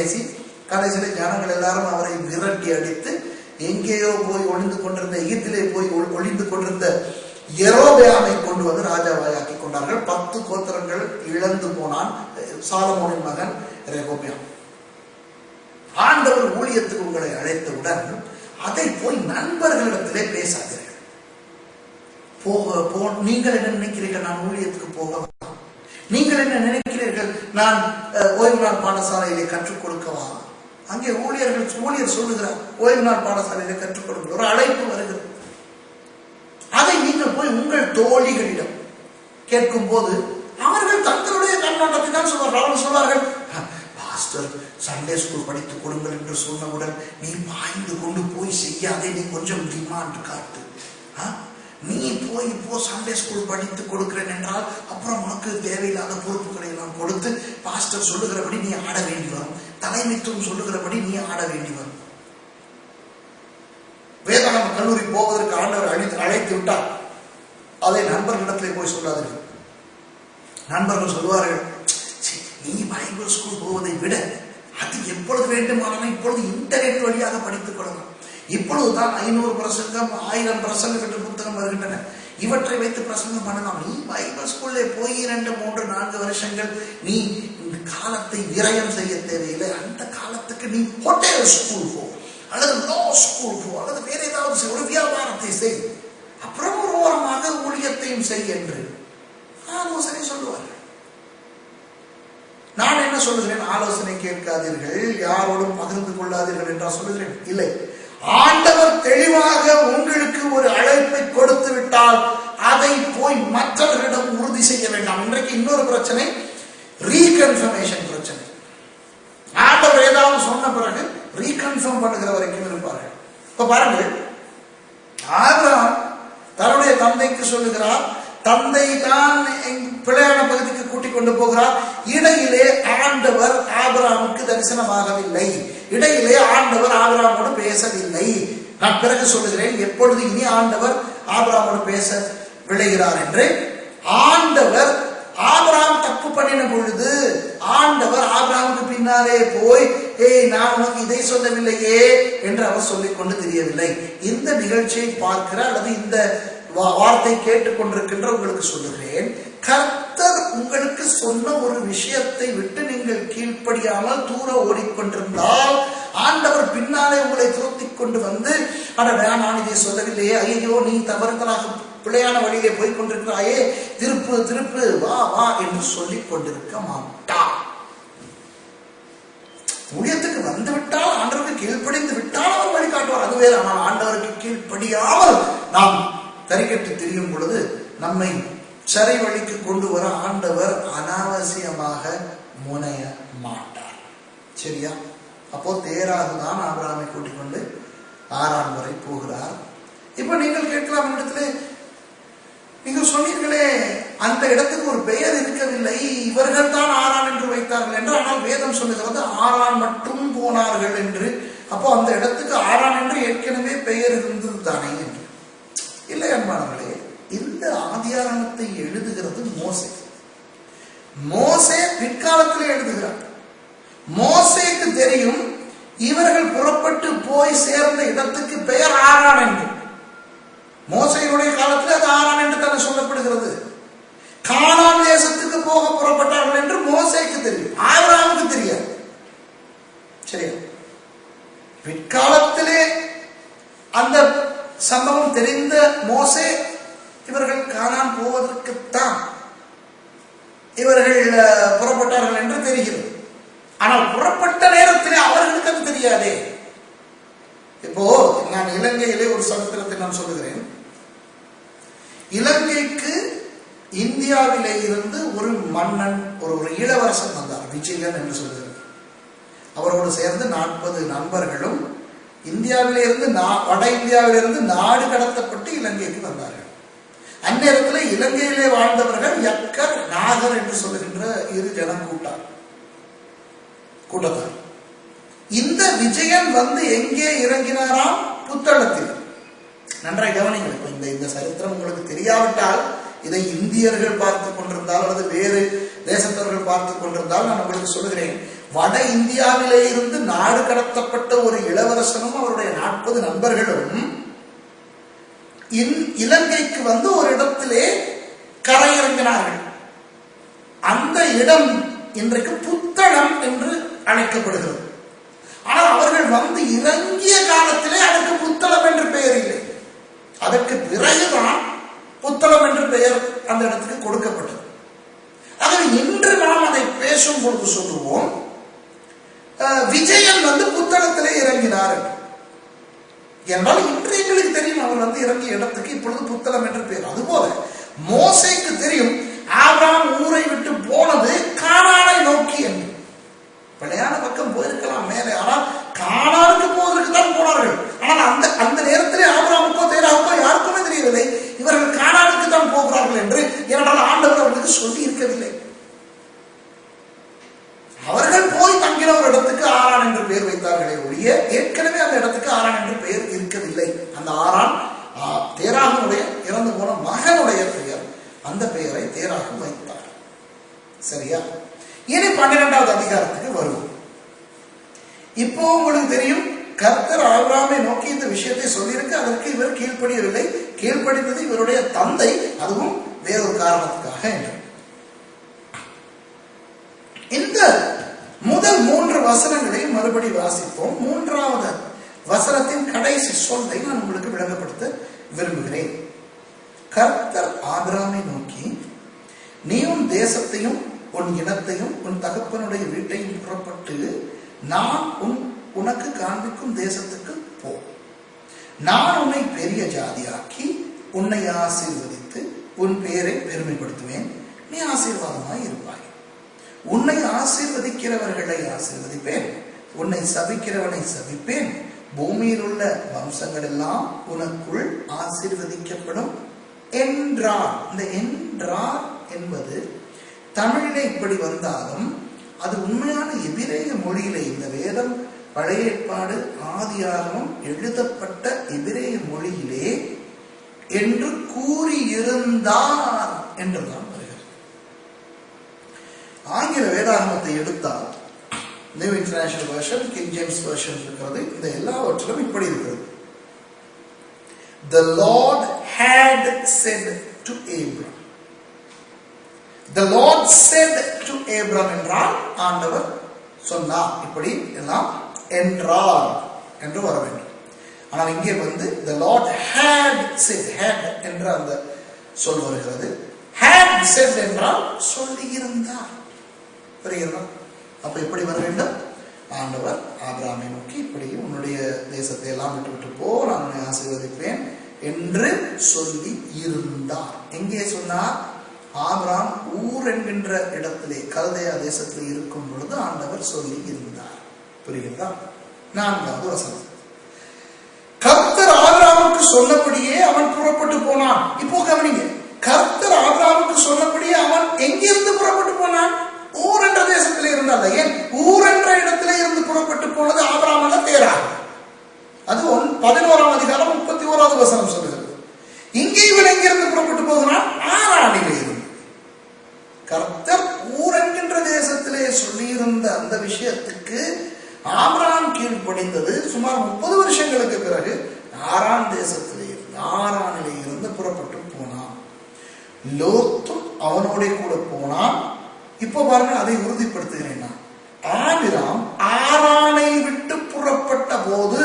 பேசி கடைசியில் ஜனங்கள் எல்லாரும் அவரை விரட்டி அடித்து எங்கேயோ போய் ஒளிந்து கொண்டிருந்த எகிப்திலே போய் ஒளிந்து கொண்டிருந்த யெரொபெயாமை கொண்டு வந்து ராஜாவாக்கி கொண்டார்கள். 10 கோத்திரங்கள் இழந்து போனான் சாலமோனின் மகன் ரெகொபெயாம். ஆண்டவர் ஊழியத்துக்கு உங்களை அழைத்தவுடன் அதை போய் நண்பர்களிடத்திலே பேசாதீர்கள். நீங்கள் என்ன நினைக்கிறீர்கள், நான் ஊழியத்துக்கு போகவா? நீங்கள் என்ன நினைக்கிறீர்கள், நான் ஓய்வு நாள் பாடசாலையிலே கற்றுக் கொடுக்கவா? அங்கே ஊழியர் சொல்லுகிறார், ஓய்வு நாள் பாடசாலையிலே கற்றுக் கொடுக்க ஒரு அழைப்பு வருகிறது. அதை நீங்கள் போய் உங்கள் தோழிகளிடம் கேட்கும் போது அவர்கள் தங்களுடைய கண்ணோட்டத்தை தான் சொல்வார்கள். அவர்கள் சொல்வார்கள், பாஸ்டர் சண்டே ஸ்கூல் படித்துக் கொடுங்கள் என்று சொன்னவுடன் நீ பாய்ந்து கொண்டு போய் செய்யாதே, நீ கொஞ்சம் டிமாண்ட் காட்டு. நீ போய் இப்போ சண்டே ஸ்கூல் படித்து கொடுக்கிறேன் என்றால் அப்புறம் உனக்கு தேவையில்லாத பொறுப்புகளை எல்லாம் கொடுத்து பாஸ்டர் சொல்லுகிறபடி நீ ஆட வேண்டி வரும், தலைமைத்துவம் சொல்லுகிறபடி நீ ஆட வேண்டி வரும். வேதாகம கல்லூரி போவதற்கு ஆண்டவர் அழைத்து விட்டார். அதை நண்பர்களிடத்திலே போய் சொல்லாதீர்கள். நண்பர்கள் சொல்வார்கள், நீ பைபிள் ஸ்கூல் போவதை விட அது எப்பொழுது வேண்டுமானாலும் இப்பொழுது இன்டர்நெட் வழியாக படித்துக் கொள்ளலாம். இப்பொழுதுதான் 500 பிரசங்கம் 1000 பிரசங்கம் என்ற புத்தகம் வருகின்றன. இவற்றை வைத்து பிரசங்கம் பண்ணலாம். நீ பைபிள் ஸ்கூல்ல போய் 2, 3, 4 வருஷங்கள் நீ இந்த காலத்தை விரயம் செய்ய தேவையில்லை. அந்த காலத்துக்கு நீ ஹோட்டல் ஸ்கூல் போ, அல்லது லோ ஸ்கூல் போ, அல்லது வேற ஏதாவது ஒரு வியாபாரத்தை செய், அப்புறம் ஒரு ஓரமாக ஊழியத்தையும் செய் என்று ஆலோசனை சொல்லுவார்கள். நான் என்ன சொல்லுகிறேன், ஆலோசனை கேட்காதீர்கள், யாரோடும் பகிர்ந்து கொள்ளாதீர்கள் என்றா சொல்லுகிறேன்? இல்லை. ஆண்டவர் தெளிவாக உங்களுக்கு ஒரு அழைப்பை கொடுத்து விட்டால் அதை போய் மற்றவர்களிடம் உறுதி செய்ய வேண்டாம். இன்றைக்கு இன்னொரு பிரச்சனை, ரீகன்ஃபர்மேஷன் பிரச்சனை. ஆண்டவர் ஏதாவது சொன்ன பிறகு ரீகன்ஃபர்ம் பண்ணுகிற வரைக்கும் இருப்பார்கள். இப்ப பாருங்கள், ஆபிரகாம் தன்னுடைய தந்தைக்கு சொல்லுகிறார், தந்தை தான் பிள்ளையான பகுதிக்கு கூட்டிக் கொண்டு போகிறார். இடையிலே ஆண்டவர் ஆபிரகாமுக்கு தரிசனமாகவில்லை, இடையிலே ஆண்டவர் ஆபிரகாமோடு பேசவில்லை. நான் பிறகு சொல்லுகிறேன் எப்பொழுது இனி ஆண்டவர் ஆபிரகாமோடு பேச விளைகிறார் என்று. ஆண்டவர் ஆபிரகாம் தப்பு பண்ணின பொழுது ஆண்டவர் ஆபிரகாமுக்கு பின்னாலே போய், நான் உனக்கு இதை சொல்லவில்லையே என்று அவர் சொல்லிக் கொண்டு தெரியவில்லை. இந்த நிகழ்ச்சியை பார்க்கிற அல்லது இந்த வார்த்தை கேட்டுக்கொண்டிருக்கின்ற உங்களுக்கு சொல்லுகிறேன், கர்த்தர் உங்களுக்கு சொன்ன ஒரு விஷயத்தை விட்டு நீங்கள் கீழ்ப்படியாமல் தூர ஓடிக்கொண்டிருந்தால் ஆண்டவர் பின்னாலே உங்களை துரத்தி கொண்டு வந்து, நான் இதை சொல்லவில்லையே, ஐயோ நீ தவறுதலாக பிள்ளையான வழியிலே போய் கொண்டிருக்கிறாயே, திருப்பு திருப்பு, வா வா என்று சொல்லிக் கொண்டிருக்க மாட்டார். ஊழியத்துக்கு வந்து விட்டால், ஆண்டவருக்கு கீழ்ப்படிந்து விட்டால் அவர் வழிகாட்டுவார், அதுவே. ஆனால் ஆண்டவருக்கு கீழ்ப்படியாமல் நாம் தரிக்கட்டு தெரியும் பொழுது நம்மை சரை வழிக்கு கொண்டு வர ஆண்டவர் அனாவசியமாக முனைய மாட்டார். சரியா? அப்போ தேராகுதான் ஆபிரகாமை கூட்டிக் கொண்டு ஆரான் வரை போகிறார். இப்ப நீங்கள் கேட்கலாம், இடத்துல நீங்கள் சொன்னீர்களே அந்த இடத்துக்கு ஒரு பெயர் இருக்கவில்லை, இவர்கள் தான் ஆரான் என்று வைத்தார்கள் என்று. ஆனால் வேதம் சொல்லுகிறது ஆரான் மட்டும் போனார்கள் என்று. அப்போ அந்த இடத்துக்கு ஆரான் என்று ஏற்கனவே பெயர் இருந்தது தானே என்று. இல்லை அன்பானவர்களே, இந்த ஆதியாகமத்தை எழுதுகிறது மோசே. மோசே பிற்காலத்திலே எழுதுகிறார். மோசேக்கு தெரியும் இவர்கள் புறப்பட்டு போய் சேர்ந்த இடத்துக்கு பெயர் ஆரான் என்று. மோசேயுடைய காலத்தில் அது ஆரான் என்று தானே சொல்லப்படுகிறது. கானான் தேசத்துக்கு போக புறப்பட்டார்கள் என்று மோசேக்கு தெரியும், ஆபிரகாமுக்கு தெரியாது. சரியா? பிற்காலத்திலே அந்த சம்பவம் தெரிந்த மோசே, இவர்கள் கானான் போவதற்குத்தான் இவர்கள் புறப்பட்டார்கள் என்று தெரிகிறது. ஆனால் புறப்பட்ட நேரத்திலே அவர்களுக்கு அது தெரியாதே. இப்போ நான் இலங்கையிலே ஒரு சரித்திரத்தை நான் சொல்லுகிறேன். இலங்கைக்கு இந்தியாவிலே இருந்து ஒரு மன்னன், ஒரு இளவரசன் வந்தார், விஜயன் என்று சொல்லுகிறார். அவரோடு சேர்ந்து 40 நண்பர்களும் இந்தியாவிலே இருந்து வட இந்தியாவிலிருந்து நாடு கடத்தப்பட்டு இலங்கைக்கு வந்தார்கள். அந்நேரத்தில் இலங்கையிலே வாழ்ந்தவர்கள் யக்கர், நாகர் என்று சொல்லுகின்ற 2 ஜனம் கூட்டத்தார். இந்த விஜயன் வந்து எங்கே இறங்கினாராம்? புத்தளத்தில். நன்றாய் கவனிங்கள். இந்த சரித்திரம் உங்களுக்கு தெரியாவிட்டால், இதை இந்தியர்கள் பார்த்துக் கொண்டிருந்தால் அல்லது வேறு தேசத்தவர்கள் பார்த்துக் கொண்டிருந்தால் நான் உங்களுக்கு சொல்லுகிறேன், வட இந்தியாவிலே இருந்து நாடு கடத்தப்பட்ட ஒரு இளவரசனும் அவருடைய 40 நண்பர்களும் இலங்கைக்கு வந்து ஒரு இடத்திலே கரையிறங்கினார்கள். அந்த இடம் இன்றைக்கு புத்தளம் என்று அழைக்கப்படுகிறது. ஆனால் அவர்கள் வந்து இறங்கிய காலத்திலே அதற்கு புத்தளம் என்று பெயர் இல்லை. அதற்கு பிறகுதான் புத்தளம் என்று பெயர் அந்த இடத்துக்கு கொடுக்கப்பட்டது. ஆகவே இன்று நாம் அதை பேசும் பொழுது சொல்லுவோம், விஜயன் வந்து புத்தளத்திலே இறங்கினார் என்றால் இன்று எங்களுக்கு தெரியும் அவர் வந்து இறங்கிய இடத்துக்கு இப்பொழுது புத்தளம் என்று பெயர். அதுபோல மோசேக்கு தெரியும் ஆபிரகாம் ஊரை விட்டு போனது கானானை நோக்கி என்று. பிழையான பக்கம் போயிருக்கலாம் மேலே, ஆனால் கானானுக்கு போவதற்கு தான் போனார்கள். ஆனால் அந்த நேரத்திலே ஆபிரகாமுக்கோ தேராவுக்கோ யாருக்குமே தெரியவில்லை இவர்கள் கானானுக்கு தான் போகிறார்கள் என்று. ஏனென்றால் ஆண்டவர் அவர்களுக்கு சொல்லி இருக்கவில்லை. அவர்கள் போய் தங்கின ஒரு இடத்துக்கு ஆரான் என்று பெயர் வைத்தார்களே ஒழிய ஏற்கனவே அந்த இடத்துக்கு ஆரான் என்று பெயர் இருக்கவில்லை. அந்த ஆரான் தேராகனுடைய இறந்து போன மகனுடைய பெயர். அந்த பெயரை தேராக வைத்தார். சரியா? இனி 12வது அதிகாரத்துக்கு வருவோம். இப்போ உங்களுக்கு தெரியும் கர்த்தர் ஆபிரகாமை நோக்கி இந்த விஷயத்தை சொல்லியிருக்கு. அதற்கு இவர் கீழ்ப்படியவில்லை. கீழ்ப்படிந்தது இவருடைய தந்தை, அதுவும் வேறொரு காரணத்துக்காக என்று. இந்த முதல் 3 வசனங்களையும் மறுபடி வாசிப்போம். 3வது வசனத்தின் கடைசி சொல்லை நான் உங்களுக்கு விளங்கப்படுத்த விரும்புகிறேன். கர்த்தர் ஆபிரகாமை நோக்கி, நீ உன் தேசத்தையும் உன் இனத்தையும் உன் தகப்பனுடைய வீட்டையும் புறப்பட்டு நான் உனக்கு காண்பிக்கும் தேசத்துக்கு போ. நான் உன்னை பெரிய ஜாதியாக்கி உன்னை ஆசீர்வதித்து உன் பெயரை பெருமைப்படுத்துவேன். நீ ஆசீர்வாதமாய் இருப்பாய். உன்னை ஆசீர்வதிக்கிறவர்களை ஆசீர்வதிப்பேன், உன்னை சபிக்கிறவனை சபிப்பேன். பூமியில் உள்ள வம்சங்கள் எல்லாம் உனக்குள் ஆசீர்வதிக்கப்படும் என்றார். இந்த என்றார் என்பது தமிழிலே இப்படி வந்தாலும் அது உண்மையான எபிரேய மொழியிலே, இந்த வேதம் பழைய ஏற்பாடு ஆதியாகமம் எழுதப்பட்ட எபிரேய மொழியிலே என்று கூறியிருந்தார் என்றுதான் வருகிறது. ஆங்கில வேதாகமத்தை எடுத்தால் new international version, king James version இருக்கிறது. இந்த எல்லாவற்றிலும் இப்படி இருக்கிறது. The Lord had said to Abram. The Lord said to Abram என்றால் ஆண்டவர் சொன்னார். இப்படி எல்லாம் என்றார் என்று வர வேண்டும். ஆனால் இங்கே வந்து the Lord had said, had என்ற அந்த சொல் வருகிறது. had said என்றால் சொல்லி இருந்தார். புரியுதா? அப்ப எப்படி வர வேண்டும்? ஆண்டவர் ஆபிரகாமை நோக்கி இப்படி உன்னுடைய தேசத்தை எல்லாம் விட்டு போ, நான் உன்னை ஆசீர்வதிப்பேன் என்று சொல்லி இருந்தார். எங்கே சொன்னார்? ஆபிரகாம் ஊர் என்கின்ற இடத்திலே கல்தேயா தேசத்தில் இருக்கும் பொழுது ஆண்டவர் சொல்லி இருந்தார். புரிகிறதா? 4வது வசனம். கர்த்தர் ஆபிரகாமுக்கு சொன்னபடியே அவன் புறப்பட்டு போனான். இப்போ கவனிங்க, கர்த்தர் ஆபிரகாமுக்கு சொன்னபடியே அவன் எங்கிருந்து புறப்பட்டு போனான்? ஊர் என்ற தேசத்திலே இருந்தால். ஏன் ஊர் என்ற இடத்திலே இருந்து புறப்பட்டு போனது ஆபிரகாம் அல்ல, தேராக. அது 11ஆம் அதிகாரம் 31வது வசனம் சொல்லுகிறது. இங்கே இவன் எங்கிருந்து புறப்பட்டு போகிறான்? ஆரானிலே இருந்து. கர்த்தர் ஊர் என்கின்ற தேசத்திலே சொல்லியிருந்த அந்த விஷயத்துக்கு ஆபிரகாம் கீழ்ப்படிந்தது சுமார் 30 வருஷங்களுக்கு பிறகு ஆரான் தேசத்திலே இருந்து, ஆரானிலே இருந்து புறப்பட்டு போனான். லோத்தும் அவனோட கூட போனான். இப்போ பாருங்க, அதை உறுதிப்படுத்துகிறேன். ஆபிரகாம் ஆரானை விட்டு புறப்பட்ட போது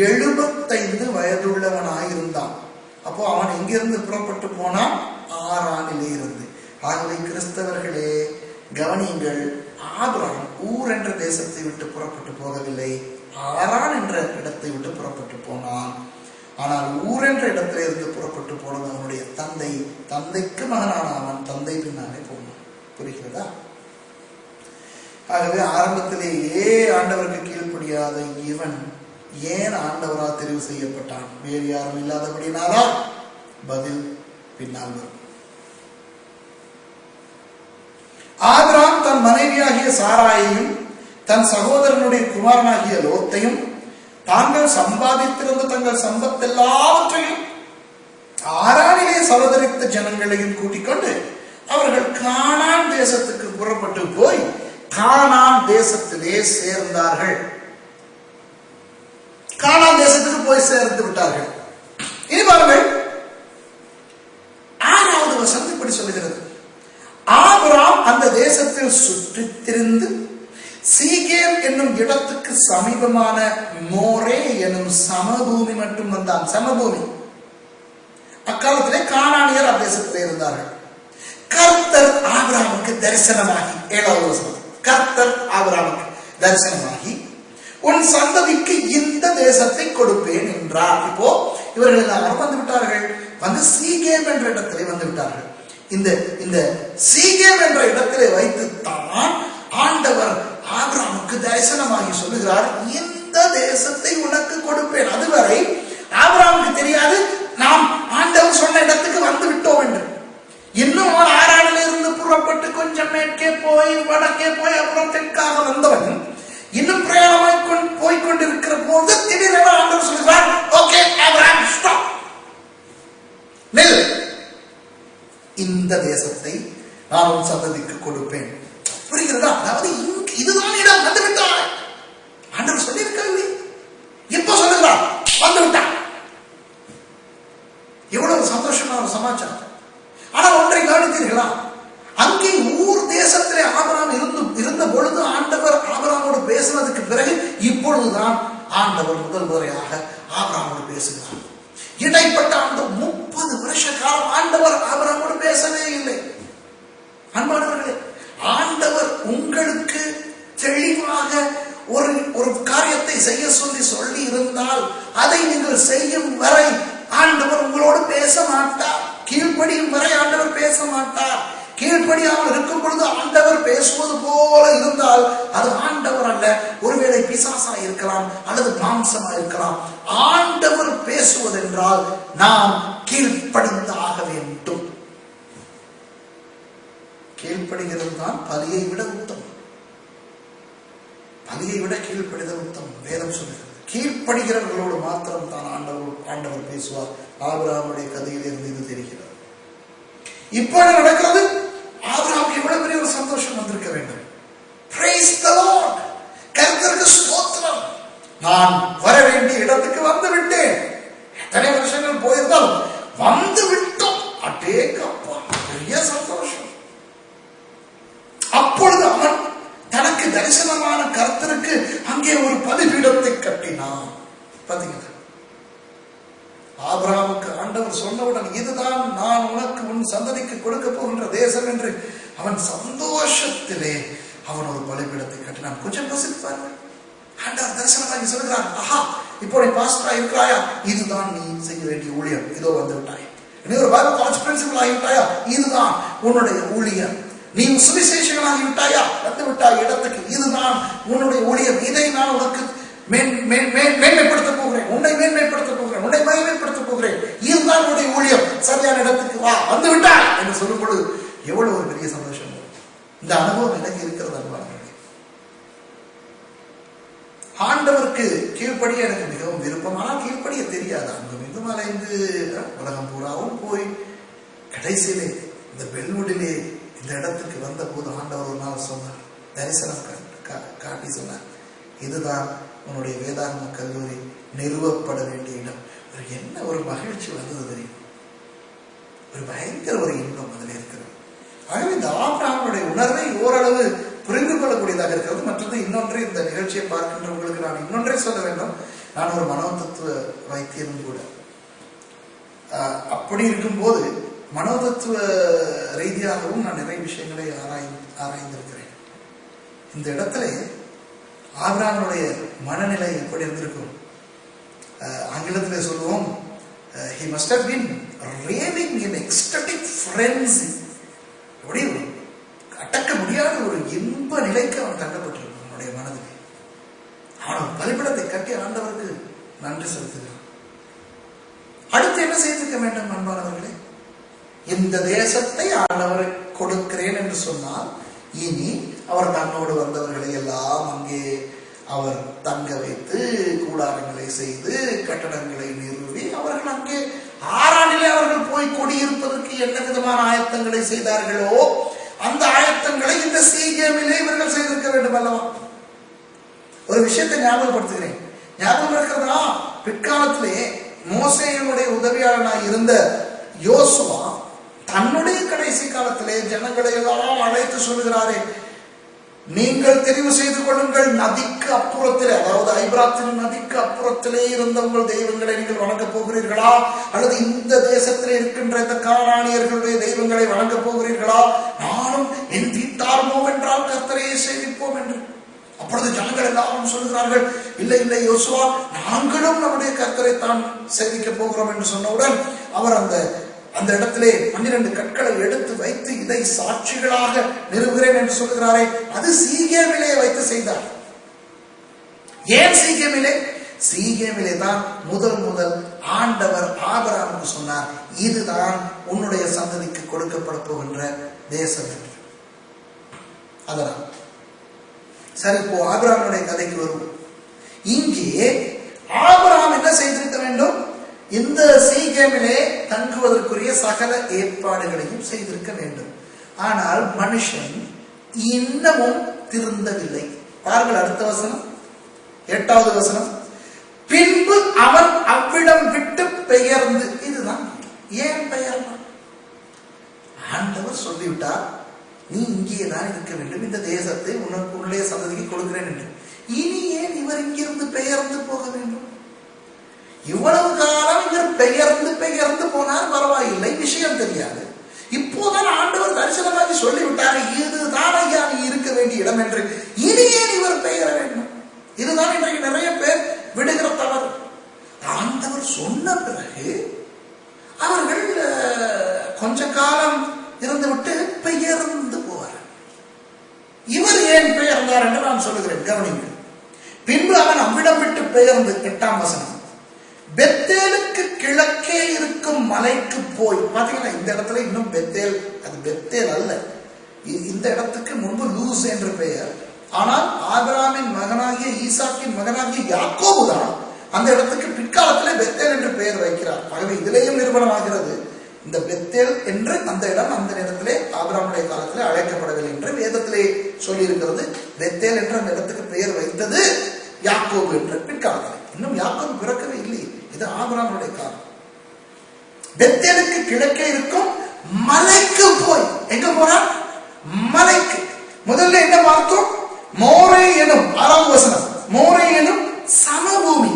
75 வயதுள்ளவனாயிருந்தான். அப்போ அவன் எங்கிருந்து புறப்பட்டு போனான்? ஆரானிலே இருந்து. ஆகவே கிறிஸ்தவர்களே கவனியுங்கள், ஆபிரகாம் ஊர் என்ற தேசத்தை விட்டு புறப்பட்டு போகவில்லை, ஆரான் என்ற இடத்தை விட்டு புறப்பட்டு போனான். ஆனால் ஊர் என்ற இடத்திலே இருந்து புறப்பட்டு போனது அவனுடைய தந்தை. தந்தைக்கு மகனான அவன் தந்தை பின்னாலே போனான். புரிகிறதா? ஆகவே ஆரம்பத்திலேயே ஆண்டவருக்கு கீழ்ப்படியாத இவன் ஏன் ஆண்டவரால் தெரிவு செய்யப்பட்டான்? வேறு யாரும் இல்லாதபடினாலா? பதில் பின்னால் வரும். ஆபிரகாம் தன் மனைவியாகிய சாராயையும் தன் சகோதரனுடைய குமாரனாகிய லோத்தையும் தாங்கள் சம்பாதித்திருந்த தங்கள் சம்பத்தெல்லாவற்றையும் ஆரானிலே சகோதரித்த ஜனங்களையும் கூட்டிக் கொண்டு அவர்கள் கானான் தேசத்துக்கு புறப்பட்டு போய் கானான் தேசத்திலே சேர்ந்தார்கள். கானான் தேசத்துக்கு போய் சேர்ந்து விட்டார்கள். இனி பாருங்கள், 6வது வசனம் இப்படி சொல்லுகிறது, ஆபிரகாம் அந்த தேசத்தில் சுற்றித் திரிந்து சீகேம் என்னும் இடத்துக்கு சமீபமான மோரே என்னும் சமபூமி மட்டும் வந்தான். சமபூமி, அக்காலத்திலே கானானியர் அத்தேசத்திலே இருந்தார்கள். கர்த்தர் ஆபிரகாமுக்கு தரிசனமாகி, 7வது வசனம், கர்த்தர் ஆபிரகாமுக்கு தரிசனமாகி உன் சந்ததிக்கு இந்த தேசத்தை கொடுப்பேன் என்றார். இப்போ இவர்கள் எல்லாரும் வந்து விட்டார்கள். வந்து சீகேம் என்ற இடத்திலே வந்து விட்டார்கள். இந்த சீகேம் என்ற இடத்திலே வைத்து தான் ஆண்டவர் ஆபிரகாமுக்கு தரிசனமாகி சொல்லுகிறார், இந்த தேசத்தை உனக்கு கொடுப்பேன். அதுவரை ஆபிரகாமுக்கு தெரியாது நாம் ஆண்டவர் சொன்ன இடத்துக்கு வந்து விட்டோம் என்று. இன்னும் ஆரானில் இருந்து புறப்பட்டு கொஞ்சம் மேற்கே போய் வடக்கே போய் அப்புறம் தெற்காக வந்தவன் இன்னும் பிரயாணமாய் போய்கொண்டிருக்கிற போது திடீரென ஆண்டவர் சொல்கிறார், ஓகே ஆபிரகாம் ஸ்டாப், நில், இந்த தேசத்தை நான் உன் சந்ததிக்கு கொடுப்பேன். புரிகிறதா? அதாவது இதுதான் இடம், வந்து விட்டார். ஆண்டவர் சொல்லியிருக்கவில்லை, இப்ப சொல்லுகிறார், வந்து விட்டார். எவ்வளவு சந்தோஷமான ஒரு சமாச்சாரம். ஆனால் ஒன்றை கவனித்தீர்களா? அங்கே ஊர் தேசத்திலே ஆபிரகாம் இருந்த பொழுது ஆண்டவர் ஆபிரகாமோடு பேசினதுக்கு பிறகு இப்பொழுதுதான் ஆண்டவர் முதல் முறையாக ஆபிரகாமோடு பேசுகிறார். இடைப்பட்ட அந்த 30 வருஷ காலம் ஆண்டவர் ஆபிரகாமோடு பேசவே இல்லை. அன்பானவர்களே, ஆண்டவர் உங்களுக்கு தெளிவாக ஒரு காரியத்தை செய்ய சொல்லி இருந்தால் அதை நீங்கள் செய்யும் வரை ஆண்டவர் உங்களோடு பேச மாட்டார். கீழ்ப்படியும் வரை ஆண்டவர் பேச மாட்டார். கீழ்ப்படியாமல் இருக்கும் பொழுது ஆண்டவர் பேசுவது போல இருந்தால் அது ஆண்டவர் அல்ல, ஒருவேளை பிசாசா இருக்கலாம் அல்லது மாம்சமா இருக்கலாம். ஆண்டவர் பேசுவதென்றால் நாம் கீழ்ப்படிந்தாக வேண்டும். கீழ்ப்படுகிறது தான் பலியை விட உத்தமம். பலியை விட கீழ்ப்படிதல் உத்தமம். வேதம் சொல்லுகிறது, கீழ்ப்படுகிறவர்களோடு மாத்திரம் தான் ஆண்டவர் பேசுவார். ஆபிரகாமுடைய கதையில் இருந்து இது தெரிகிறது. இப்போ நடக்கிறது, ஆபிரகாமுக்கு எவ்வளவு பெரிய ஒரு சந்தோஷம் வந்திருக்க வேண்டும். Praise the Lord, கர்த்தருக்கு ஸ்தோத்திரம், நான் வர வேண்டிய இடத்துக்கு வந்து விட்டேன். எத்தனை வருஷங்கள் போயிருந்தாலும் வந்து விட்டோம். அடேங்கப்பா, பெரிய சந்தோஷம். அப்பொழுது அவன் தனக்கு தரிசனமான கர்த்தருக்கு அங்கே ஒரு பலிபீடத்தை கட்டினான். பாத்தீங்களா? ஆபிரகாமுக்கு ஆண்டவர் சொன்னவுடன் இதுதான் நான் உனக்கு உன் சந்ததிக்கு கொடுக்க போகின்ற தேசம் என்று அவன் சந்தோஷத்திலே அவன் ஒரு பலிபீடத்தை கட்டினான். கொஞ்சம் யோசிப்பார்கள். ஆண்டவர் தரிசனமாகி சொல்கிறான், ஆஹா, இப்போ நீ பாஸ்டரா இருக்கிறாயா, இதுதான் நீ செய்ய வேண்டிய ஊழியம், இதோ வந்து விட்டாய். நீ ஒரு பைபிள் காலேஜ் பிரின்சிபல் ஆகிவிட்டாயா, இதுதான் உன்னுடைய ஊழியம். நீ சுவிசேஷகனாகி விட்டாயா, வந்து விட்டாய் இடத்துக்கு, இதுதான் உன்னுடைய ஊழியம். இதை நான் உனக்கு மேன்மைப்படுத்த போகிறேன், உன்னை மேன்மைப்படுத்த போகிறேன், உன்னை மகிமைப்படுத்த போகிறேன், இதுதான் உன்னுடைய ஊழியம். சரியான இடத்துக்கு வா, வந்து விட்டாய் என்று சொல்லும் பொழுது எவ்வளவு ஒரு பெரிய சந்தோஷம். இந்த அனுபவம் எனக்கு இருக்கிறது. அன்பானவர்களே, ஆண்டவருக்கு கீழ்ப்படிய எனக்கு மிகவும் விருப்பம். ஆனால் கீழ்ப்படிய தெரியாது. அங்கும் இங்கும் அலைந்து உலகம் பூராவும் போய் கடைசியிலே இந்த பெல்வுடிலே இந்த இடத்துக்கு வந்த போது ஆண்டவர் ஒரு நாள் சொன்னார், தரிசனம் காட்டி சொன்னார், இதுதான் உன்னுடைய வேதாகம கல்லூரி நிறுவப்பட வேண்டிய இடம். என்ன ஒரு மகிழ்ச்சி வந்தது தெரியும். ஒரு பயங்கர ஒரு இன்பம் அதில் இருக்கிறது. ஆகவே இந்த ஆபிரகாமுடைய உணர்வை ஓரளவு புரிந்து கொள்ளக்கூடியதாக இருக்கிறது. மற்றது இன்னொன்று, இந்த நிகழ்ச்சியை பார்க்கின்றவங்களுக்கு நான் இன்னொன்றை சொல்ல வேண்டும். நான் ஒரு மனோதத்துவ வைத்தியனும் கூட. அப்படி இருக்கும்போது மனோதத்துவ ரீதியாகவும் நான் நிறைய விஷயங்களை ஆராய்ந்திருக்கிறேன். இந்த இடத்துல ஆபிரகாமுடைய மனநிலை எப்படி இருந்திருக்கும்? ஆங்கிலத்தில் சொல்லுவோம், he must have been raving in ecstatic frenzy. எப்படி அடக்க முடியாத ஒரு இன்ப நிலைக்கு அவன் தள்ளப்பட்டிருக்கும் அவனுடைய மனதில். அவன் பலிபீடத்தை கட்டி ஆண்டவருக்கு நன்றி செலுத்துகிறான். அடுத்து என்ன செய்திருக்க வேண்டும் அன்பானவர்களே? இந்த தேசத்தை ஆண்டவரை கொடுக்கிறேன் என்று சொன்னால் இனி அவர் தன்னோடு வந்தவர்களை எல்லாம் அங்கே அவர் தங்க வைத்து கூடாரங்களை செய்து கட்டடங்களை நிறுவி அவர்கள் அங்கே ஆரானிலே அவர்கள் போய் குடியிருப்பதற்கு என்ன விதமான ஆயத்தங்களை செய்தார்களோ அந்த ஆயத்தங்களை இந்த சீகேமிலே இவர்கள் செய்திருக்க வேண்டும் அல்லவா? ஒரு விஷயத்தை ஞாபகப்படுத்துகிறேன். ஞாபகம் இருக்கிறதா? பிற்காலத்திலே மோசேயினுடைய உதவியாளனாய் இருந்த யோசுவா தன்னுடைய கடைசி காலத்திலே ஜனங்களை எல்லாம் அழைத்து சொல்கிறாரே, நீங்கள் தெரிவு செய்து கொள்ளுங்கள், நதிக்கு அப்புறத்திலே, அதாவது ஐபிராத்தின் நதிக்கு அப்புறத்திலே இருந்த உங்கள் தெய்வங்களை நீங்கள் வணங்கப் போகிறீர்களா, அல்லது இந்த தேசத்திலே இருக்கின்ற இந்த கானானியர்களுடைய தெய்வங்களை வணங்கப் போகிறீர்களா? நானும் என் வீட்டார்மோ என்றால் கர்த்தரையே சேவிப்போம் என்று. அப்பொழுது ஜனங்கள் எல்லாரும் சொல்கிறார்கள், இல்லை இல்லை யோசுவா, நாங்களும் நம்முடைய கர்த்தரை தான் சேவிக்க போகிறோம் என்று சொன்னவுடன் அவர் அந்த இடத்திலே 12 கற்களை எடுத்து வைத்து இதை சாட்சிகளாக நிறுவுகிறேன் என்று சொல்கிறாரே, அது சீகேமிலே வைத்து செய்தார். ஏன் சீகேமிலே? சீகேமிலே தான் முதல் ஆண்டவர் ஆபிரகாமுக்கு சொன்னார், இதுதான் உன்னுடைய சந்ததிக்கு கொடுக்கப்பட போகின்ற தேசம் என்று. அதனால் சரி, இப்போ ஆபிரகாமுடைய கதைக்கு வருவோம். இங்கே ஆபிரகாம் என்ன செய்திருக்க வேண்டும்? இந்த சீகேமிலே தங்குவதற்குரிய சகல ஏற்பாடுகளையும் செய்திருக்க வேண்டும். ஆனால் மனுஷன் இன்னமும் திருந்தவில்லை. பாருங்கள் அடுத்த வசனம், 8வது வசனம். பின்பு அவன் அவ்விடம் விட்டு பெயர்ந்து, இதுதான் ஏன் பெயர்ந்தான்? ஆண்டவர் சொல்லிவிட்டார், நீ இங்கே தான் இருக்க வேண்டும், இந்த தேசத்தை உன்னுடைய சந்ததிக்கு கொடுக்கிறேன் என்று. இனி ஏன் இவர் இங்கிருந்து பெயர்ந்து போக வேண்டும்? இவ்வளவு காலம் இவர் பெயர்ந்து போனார், பரவாயில்லை, விஷயம் தெரியாது. இப்போதான் ஆண்டவர் தரிசனமாகி சொல்லிவிட்டார், இதுதான் ஐயா நீ இருக்க வேண்டிய இடம் என்று. இனி ஏன் இவர் பெயர வேண்டும்? இதுதான் இன்றைக்கு நிறைய பேர் விடுகிற தவறு. ஆண்டவர் சொன்ன பிறகு அவர்கள் கொஞ்ச காலம் இருந்துவிட்டு பெயர்ந்து போவார். இவர் ஏன் பெயர்ந்தார் என்று நான் சொல்லுகிறேன், கவனிங்கள். பின்பு அவன் அவ்விடம் விட்டு பெயர்ந்து, 8ஆம் வசனம், பெத்தேலுக்கு கிழக்கே இருக்கும் மலைக்கு போய். பாத்தீங்கன்னா இந்த இடத்துல இன்னும் பெத்தேல், அது பெத்தேல் அல்ல, இந்த இடத்துக்கு முன்பு லூஸ் என்று பெயர். ஆனால் ஆபிரகாமின் மகனாகிய ஈசாக்கின் மகனாகிய யாக்கோபு தான் அந்த இடத்துக்கு பிற்காலத்திலே பெத்தேல் என்று பெயர் வைக்கிறார். ஆகவே இதிலேயும் நிறுவனமாகிறது, இந்த பெத்தேல் என்று அந்த இடம் அந்த இடத்திலே ஆபிரகாமுடைய காலத்திலே அழைக்கப்படவில்லை என்று வேதத்திலே சொல்லி இருக்கிறது. பெத்தேல் என்று அந்த இடத்துக்கு பெயர் வைத்தது யாக்கோபு என்று பிற்காலத்தில். இன்னும் யாக்கோபு பிறக்கவே இல்லை, இது ஆபிரகாமுடைய காலம். பெத்தேலுக்கு கிழக்கே இருக்கும் மலைக்கு போய், எங்க போறார்? மலைக்கு. முதல்ல என்ன பார்த்தோம்? மோரே எனும், 6வது வசனம், மோரே எனும் சமபூமி.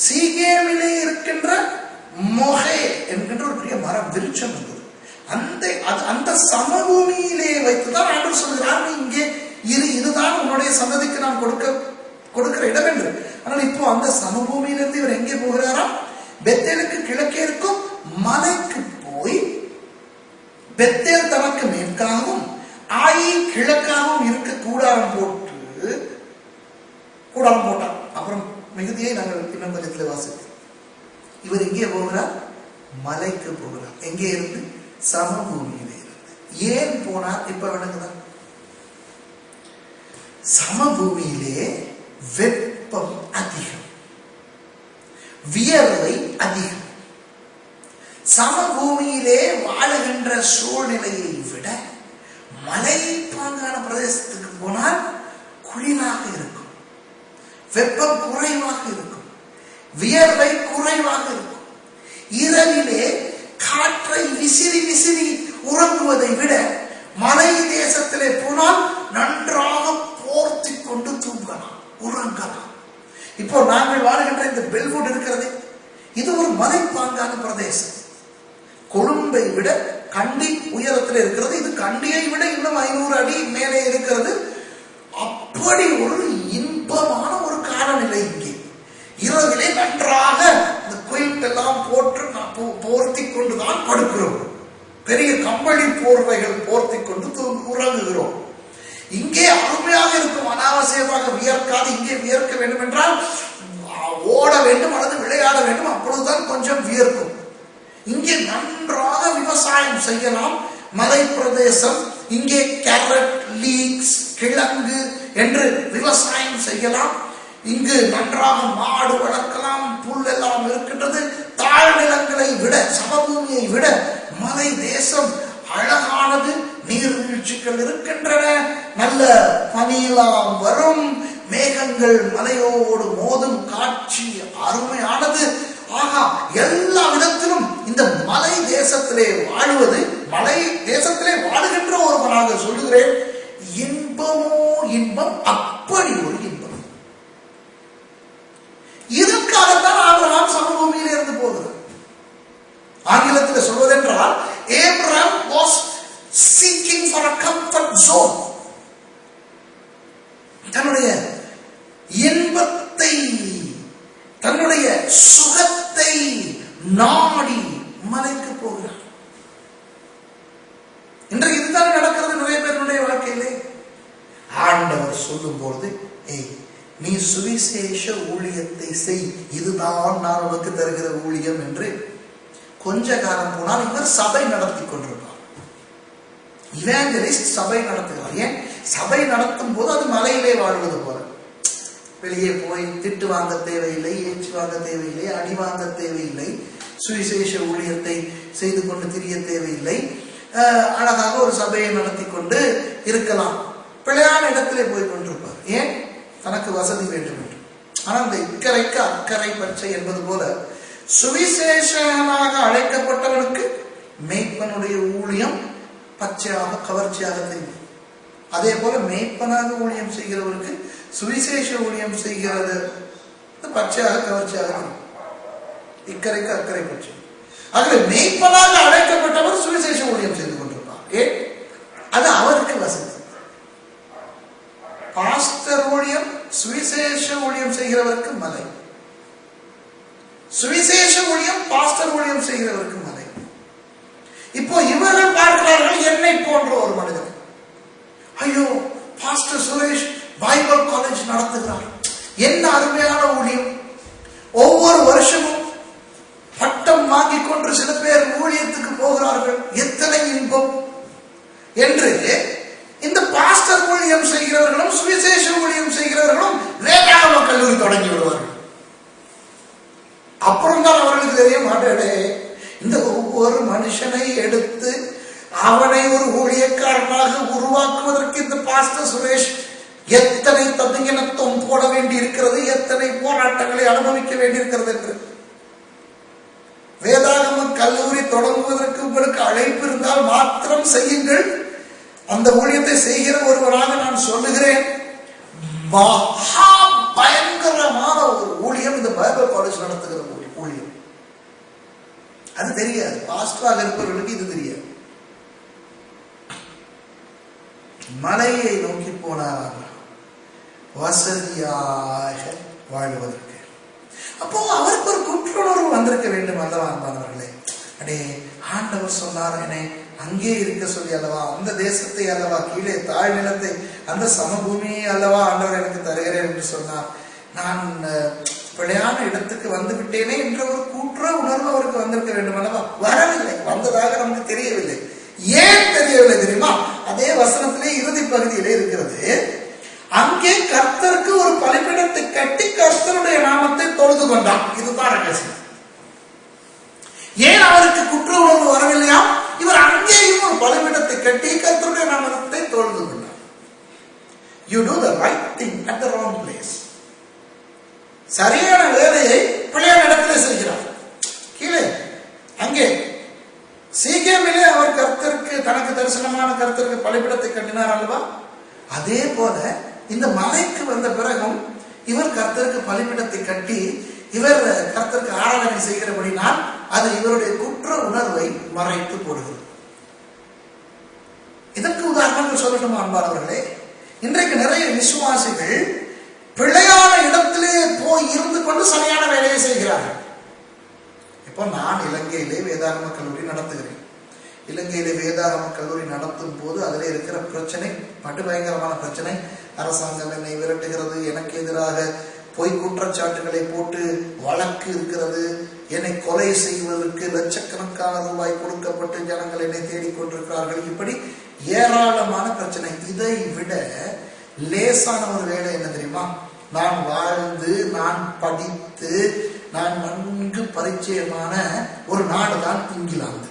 சீகேமிலே இருக்கின்ற மொஹே என்கின்ற ஒரு பெரிய மரம் விருட்சம் இருந்தது. அந்த சமபூமியிலே வைத்துதான் ஆண்டவர் சொல்கிறார், நீ இங்கே இரு, இதுதான் உன்னுடைய சந்ததிக்கு நான் கொடுக்கிற இடம் என்று. ஆனால் இப்போ அந்த சமபூமியிலிருந்து இவர் எங்கே போகிறாரா? பெத்தேலுக்கு கிழக்கே இருக்கும் மலைக்கு போய், பெத்தேல் தனக்கு மேற்காகவும் ஆயி கிழக்காகவும் இருக்க கூடாரம் போட்டார். அப்புறம் மிகுதியை நாங்கள் இன்னும் கொஞ்சத்தில் வாசிப்போம். இவர் எங்கே போகிறார்? மலைக்கு போகிறார். எங்கே இருந்து? சமபூமியிலே இருந்து. ஏன் போனார்? இப்ப விளங்குதான். சமபூமியிலே வெப்பம் அதிகம், வியர்வை அதிகம். சமபூமியிலே வாழுகின்ற சூழ்நிலையை விட மலை பாங்கான பிரதேசத்துக்கு போனால் குளிராக இருக்கும், வெப்பம் குறைவாக இருக்கும், வியர்வை குறைவாக இருக்கும். இரவிலே காற்றை விசிறி உறங்குவதை விட மலை தேசத்திலே போனால் நன்றாக போர்த்தி கொண்டு தூங்கலாம், உறங்கலாம். இப்போ நாங்கள் வாழ்கின்ற இந்த பெல்வுட் இருக்கிறது, இது ஒரு மலைப்பாங்கான பிரதேசம். கொழும்பை விட கண்டி உயரத்தில் இருக்கிறது. இது கண்டியை விட இன்னும் 500 அடி மேலே இருக்கிறது. அப்படி ஒரு இன்பமான ஒரு காலநிலை இங்கே. இரவிலே நன்றாக இந்த குயில்ட் எல்லாம் போர்த்தி கொண்டுதான் படுக்கிறோம். பெரிய கம்பளி போர்வைகள் போர்த்தி கொண்டு உறங்குகிறோம். இங்கே அருமையாக இருக்கும், அனாவசியமாக வியர்க்காது. இங்கே வியர்க்க வேண்டும் என்றால் ஓட வேண்டும் அல்லது விளையாட வேண்டும், அப்பொழுதுதான் கொஞ்சம் வியர்க்கும். இங்கே நன்றாக விவசாயம் செய்யலாம். மலை பிரதேசம், இங்கே கேரட், லீக்ஸ், கிழங்கு என்று விவசாயம் செய்யலாம். இங்கு நன்றாக மாடு வளர்க்கலாம், புல் எல்லாம் இருக்கின்றது. தாழ்நிலங்களை விட, சமபூமியை விட மலை தேசம் அழகானது, நீர்வீழ்ச்சிகள் இருக்கின்றன, நல்ல பனியெல்லாம் வரும், மேகங்கள் மலையோடு மோதும் காட்சி அருமையானது. ஆகா, எல்லா விதத்திலும் இந்த மலை தேசத்திலே வாழுவது, மலை தேசத்திலே வாழுகின்ற ஒருவனாக சொல்லுகிறேன், இன்பமோ இன்பம், அப்படி ஒரு இன்பம். இதற்காகத்தான் ஆபிரகாம் சமபூமியில் இருந்து போகிறார். ஆங்கிலத்தில் சொல்வதென்றால் Abraham was seeking for a comfort zone. தன்னுடைய இன்பத்தை, தன்னுடைய சுகத்தை நாடி மலைக்கு போகிறார். இன்றைக்கு இதுதான் நடக்கிறது நிறைய பேருடைய வாழ்க்கையிலே. ஆண்டவர் சொல்லும் பொழுது, நீ சுவிசேஷ ஊழியத்தை செய், இதுதான் நான் உனக்கு தருகிற ஊழியம் என்று கொஞ்ச காலம் போனால் இவர் சபை நடத்தி கொண்டிருப்பார். இவாஞ்சலிஸ்ட் சபை நடத்துகிறார். ஏன்? சபை நடத்தும் போது அது மலையிலே வாழ்வது போல. வெளியே போய் திட்டு வாங்க தேவையில்லை, ஏற்றி வாங்க தேவையில்லை, அடி வாங்க தேவையில்லை, சுவிசேஷ ஊழியத்தை செய்து கொண்டு திரிய தேவையில்லை. அழகாக ஒரு சபையை நடத்தி கொண்டு இருக்கலாம். பிழையான இடத்திலே போய் கொண்டிருப்பார். ஏன்? தனக்கு வசதி வேண்டும் என்று. ஆனால் இந்த இக்கரைக்கு அக்கறை பச்சை என்பது போல சுவிசேஷனாக அழைக்கப்பட்டவனுக்கு மேய்ப்பனுடைய ஊழியம் பச்சையாக கவர்ச்சியாக தெரியும். அதே போல மேய்ப்பனாக ஊழியம் செய்கிறவருக்கு சுவிசேஷ ஊழியம் செய்கிறது பச்சையாக கவர்ச்சியாக தெரியும். இக்கரைக்கு அக்கறை பச்சை. ஆகவே மேய்ப்பனாக அழைக்கப்பட்டவர் சுவிசேஷ ஊழியம் செய்து கொண்டிருப்பார். ஏன்? அது அவருக்கு வசதி. பாஸ்டர் ஊழியம், சுவிசேஷ ஊழியம் செய்கிறவருக்கு மலை. சுவிசேஷ ஊழியம் பாஸ்டர் ஊழியம் செய்கிறவருக்கு மலை. இப்போ இவர்கள் பார்க்கிறார்கள் என்னை போன்ற ஒரு மனிதன். ஐயோ, பாஸ்டர் சுரேஷ் பைபிள் காலேஜ் நடத்துகிறார், என்ன அருமையான ஊழியம். ஒவ்வொரு வருஷமும் பட்டம் வாங்கிக் கொண்டு சில பேர் ஊழியத்துக்கு போகிறார்கள், எத்தனை இன்பம் என்று இந்த பாஸ்டர் ஊழியம் செய்கிறவர்களும் சுவிசேஷ ஊழியம் செய்கிறவர்களும் வேதாகம கல்லூரி தொடங்கி விடுவார்கள். அப்புறம் தான் அவர்களுக்கு தெரிய மாட்டேடே, இந்த ஒவ்வொரு மனுஷனை எடுத்து அவனை ஒரு ஊழியக்காரனாக உருவாக்குவதற்கு இந்த பாஸ்டர் சுரேஷ் எத்தனை ததுங்கினத்துவம் போட வேண்டி இருக்கிறது, எத்தனை போராட்டங்களை அனுபவிக்க வேண்டியிருக்கிறது என்று. வேதாகம கல்லூரி தொடங்குவதற்கு உங்களுக்கு அழைப்பு இருந்தால் மாத்திரம் செய்யுங்கள். அந்த ஊழியத்தை செய்கிற ஒருவராக நான் சொல்லுகிறேன். மகா பயங்கரமான ஒரு ஊழியம் இந்த பைபிள் காலேஜ் நடத்துகிற ஊழியம். அது தெரியாது, பாஸ்டராக இருப்பவர்களுக்கு இது தெரியாது. மலையை நோக்கி போனார் வசதியாக வாழ்வதற்கு. அப்போ அவருக்கு ஒரு குற்றுணர்வு வந்திருக்க வேண்டும் அல்லவா அன்பானவர்களே? அடே, ஆண்டவர் சொன்னார் என்னை அங்கே இருக்க சொல்லி அல்லவா, அந்த தேசத்தை அல்லவா, கீழே தாழ் நிலத்தை, அந்த சமபூமியை அல்லவா ஆண்டவர் எனக்கு தருகிறேன் என்று சொன்னார். நான் பிழையான இடத்துக்கு வந்து விட்டேனே என்ற ஒரு குற்ற உணர்வு அவருக்கு வந்திருக்க வேண்டும் அல்லவா? வரவில்லை, வந்ததாக நமக்கு தெரியவில்லை. ஏன் தெரியவில்லை தெரியுமா? அதே வசனத்திலே இறுதி பகுதியிலே இருக்கிறது, அங்கே கர்த்தருக்கு ஒரு பலிபீடத்தை கட்டி கர்த்தருடைய நாமத்தை தொழுது கொண்டான். இதுதான் ரகசியம். ஏன் அவருக்கு குற்ற உணர்வு வரவில்லையா? இவர் அங்கேயும் ஒரு பலிபீடத்தை கட்டி கர்த்தருடைய நாமத்தை தொழுது கொண்டார். You do the right thing at the wrong place. சரியான வேலையை பிழையான இடத்திலே செய்கிறார். கீழே அங்கே சீகேமிலே அவர் கர்த்தருக்கு, தனக்கு தரிசனமான கர்த்தருக்கு பலிபீடத்தை கட்டினார் அல்லவா? அதே போல இந்த மலைக்கு வந்த பிறகும் இவர் கர்த்தருக்கு பலிபீடத்தை கட்டி இவர் கர்த்தருக்கு ஆராதனை செய்கிறபடினால் அது இவருடைய குற்ற உணர்வை மறைத்து போடுகிறது. இதற்கு உதாரணங்கள் சொல்லணுமா அன்பானவர்களே? இன்றைக்கு நிறைய விசுவாசிகள் பிழையான இடத்திலே போய் இருந்து கொண்டு சரியான வேலையை செய்கிறார்கள். இப்போ நான் இலங்கையிலே வேதாகம கல்லூரி நடத்துகிறேன். இலங்கையிலே வேதாகம கல்லூரி நடத்தும் போது அதில் இருக்கிற பிரச்சனை படுபயங்கரமான பிரச்சனை. அரசாங்கம் என்னை விரட்டுகிறது, எனக்கு எதிராக பொய் குற்றச்சாட்டுகளை போட்டு வழக்கு இருக்கிறது, என்னை கொலை செய்வதற்கு லட்சக்கணக்கான ரூபாய் கொடுக்கப்பட்டு ஜனங்கள் என்னை தேடிக்கொண்டிருக்கிறார்கள். இப்படி ஏராளமான பிரச்சனை. இதை விட லேசான ஒரு வேலை என்ன தெரியுமா? நான் வாழ்ந்து, நான் படித்து, நான் நன்கு பரிச்சயமான ஒரு நாடுதான் இங்கிலாந்து.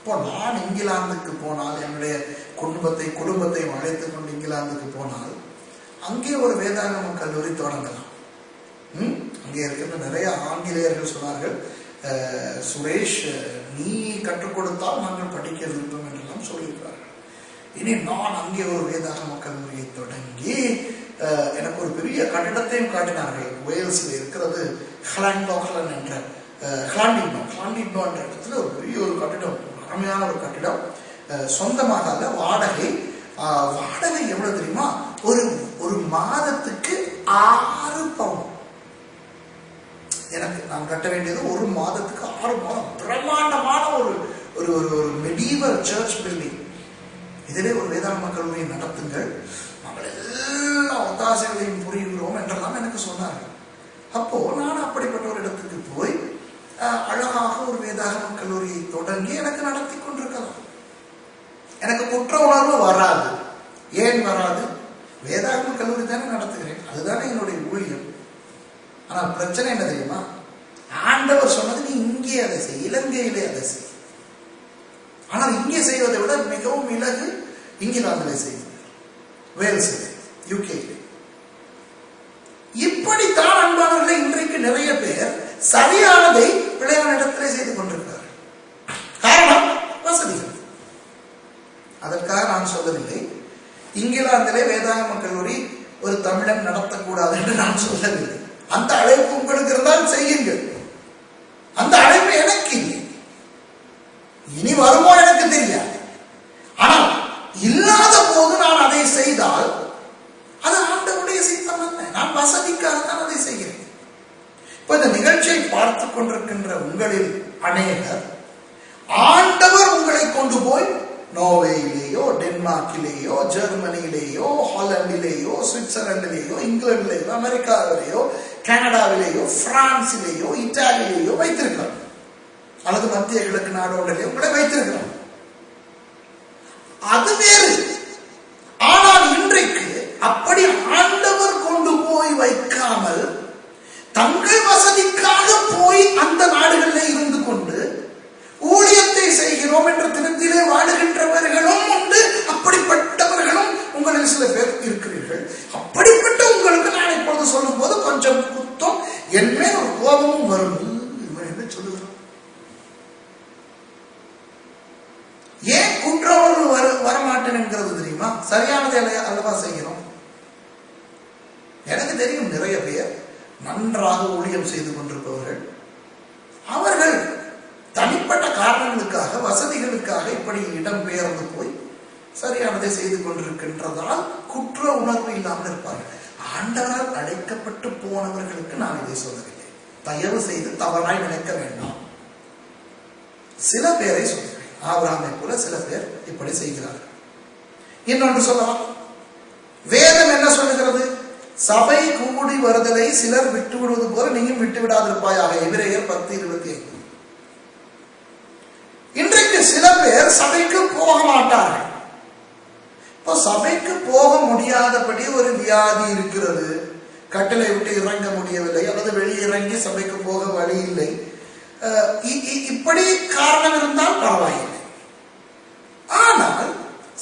இப்போ நான் இங்கிலாந்துக்கு போனால், என்னுடைய குடும்பத்தை அழைத்துக் கொண்டு இங்கிலாந்துக்கு போனால், அங்கே ஒரு வேதாகம கல்லூரி தொடங்கலாம். அங்கே இருக்கின்ற நிறைய ஆங்கிலேயர்கள் சொன்னார்கள், சுரேஷ் நீ கற்றுக் கொடுத்தால் நாங்கள் படிக்க விருப்பம் என்றெல்லாம் சொல்லியிருக்கிறார்கள். இனி நான் அங்கே ஒரு வேதாகம கல்லூரியை தொடங்கி எனக்கு ஒரு பெரிய கட்டிடத்தையும் காட்டினார்கள். வேல்ஸில் இருக்கிறது ஹலாண்டினோ என்ற இடத்துல ஒரு பெரிய ஒரு கட்டிடம், அருமையான ஒரு கட்டிடம், சொந்தமாக அல்ல, வாடகை எவ்வளவு தெரியுமா? ஒரு மாதத்துக்கு 6 பவுண்ட். எனக்கு நான் கட்ட வேண்டியது ஒரு மாதத்துக்கு 6 பவுண்ட். பிரம்மாண்டமான ஒரு ஒரு மெடீவல் சர்ச் பில்டிங். இதிலே ஒரு வேதாகம கல்லூரியை நடத்துங்கள், நாங்கள் எல்லா ஒத்தாசைகளையும் புரிகிறோம் என்றெல்லாம் எனக்கு சொன்னார்கள். அப்போ நான் அப்படிப்பட்ட ஒரு இடத்துக்கு போய் அழகாக ஒரு வேதாகம கல்லூரியை தொடங்கி எனக்கு நடத்தி கொண்டிருக்கலாம். எனக்கு குற்ற உணர்வு வராது. ஏன் வராது? வேதாகம கல்லூரி தானே நடத்துகிறேன், அதுதானே என்னுடைய ஊழியம். ஆனால் பிரச்சனை என்ன தெரியுமா? ஆண்டவர் சொன்னது நீ இங்கே அதை செய், இலங்கையிலே அதை செய். ஆனால் இங்கே செய்வதை விட மிகவும் இலகு இங்கிலாந்திலே செய்வது, வேல்ஸிலே, யூகேயிலே. இப்படித்தான் அன்பானவர்களே இன்றைக்கு நிறைய பேர் சரியானதை பிள்ளையான இடத்திலே செய்து கொண்டிருக்கிறார்கள். காரணம் வசதிகள். அதற்காக நான் சொல்லவில்லை இங்கிலாந்திலே வேதாகம கல்லூரி ஒரு தமிழன் நடத்தக்கூடாது என்று நான் சொல்லவில்லை. அந்த அழைப்பு உங்களுக்கு இருந்தால் செய்யுங்கள். அந்த அழைப்பு எனக்கு இல்லை, இனி வருமோ எனக்கு தெரியாது. ஆனால் இல்லாத போது நான் அதை செய்தால் அது ஆண்டவருடைய சித்தம் அல்ல. நான் வசதிக்காகத்தான் அதை செய்கிறேன். இப்ப இந்த நிகழ்ச்சியை பார்த்து கொண்டிருக்கின்ற உங்களில் அநேகர் ஆண்டவர் உங்களை கொண்டு போய் நோர்வேயிலேயோ, டென்மார்க்கிலேயோ, ஜெர்மனியிலேயோ, ஹாலண்டிலேயோ, சுவிட்சர்லாண்டிலேயோ, இங்கிலாந்திலேயோ, அமெரிக்காவிலேயோ, கனடாவிலேயோ, பிரான்சிலேயோ, இத்தாலியிலேயோ வைத்திருக்கிறார், அல்லது மத்திய கிழக்கு நாடோடிலேயோ உங்களை வைத்திருக்கிறார். அது வேறு. ஆனால் இன்றைக்கு அப்படி ஆண்டவர் கொண்டு போய் வைக்காமல் தங்கள் வசதிக்காக போய் அந்த நாடுகளில் இருந்து கொண்டு ஊழியத்தை செய்கிறோம் என்ற தினத்திலே வாழுகின்றவர்களும் உண்டு. அப்படிப்பட்டவர்களும் உங்களில் சில பேர் இருக்கிறீர்கள். அப்படிப்பட்ட உங்களுக்கு நான் இப்பொழுது சொல்லும் போது கொஞ்சம் குத்தம், என்மே ஒரு கோபமும் வரும். என்ன சொல்லுகிறோம்? ஏன் குற்றவாளி வரமாட்டேன் என்கிறது தெரியுமா? சரியானதை அல்லவா செய்கிறோம். எனக்கு தெரியும் நிறைய பேர் நன்றாக ஊழியம் செய்து கொண்டிருப்பவர்கள், அவர்கள் தனிப்பட்ட காரணங்களுக்காக, வசதிகளுக்காக இப்படி இடம்பெயர்ந்து போய் சரியானதை செய்து கொண்டிருக்கின்றதால் குற்ற உணர்வு இல்லாமல் இருப்பார்கள். ஆண்டவரால் அழைக்கப்பட்டு போனவர்களுக்கு நான் இதை சொல்லவில்லை, தயவு செய்து தவறாய் நினைக்க வேண்டாம். சில பேரை சொல்கிறேன், ஆபிரகாமை போல சில பேர் இப்படி செய்கிறார்கள். இன்னொன்று சொல்லலாம், வேதம் என்ன சொல்லுகிறது? சபை கூடி வருதலை சிலர் விட்டு விடுவது போல நீயும் விட்டு விடாதிருப்பாயாக. எபிரேயர் 10:25. இன்றைக்கு சில பேர் சபைக்கு போக மாட்டார்கள். இப்போ சபைக்கு போக முடியாதபடி ஒரு வியாதி இருக்கிறது, கட்டளை விட்டு இறங்க முடியவில்லை, அல்லது வெளியிறங்கி சபைக்கு போக வழி இல்லை, இப்படி காரணம் இருந்தால் பரவாயில்லை. ஆனால்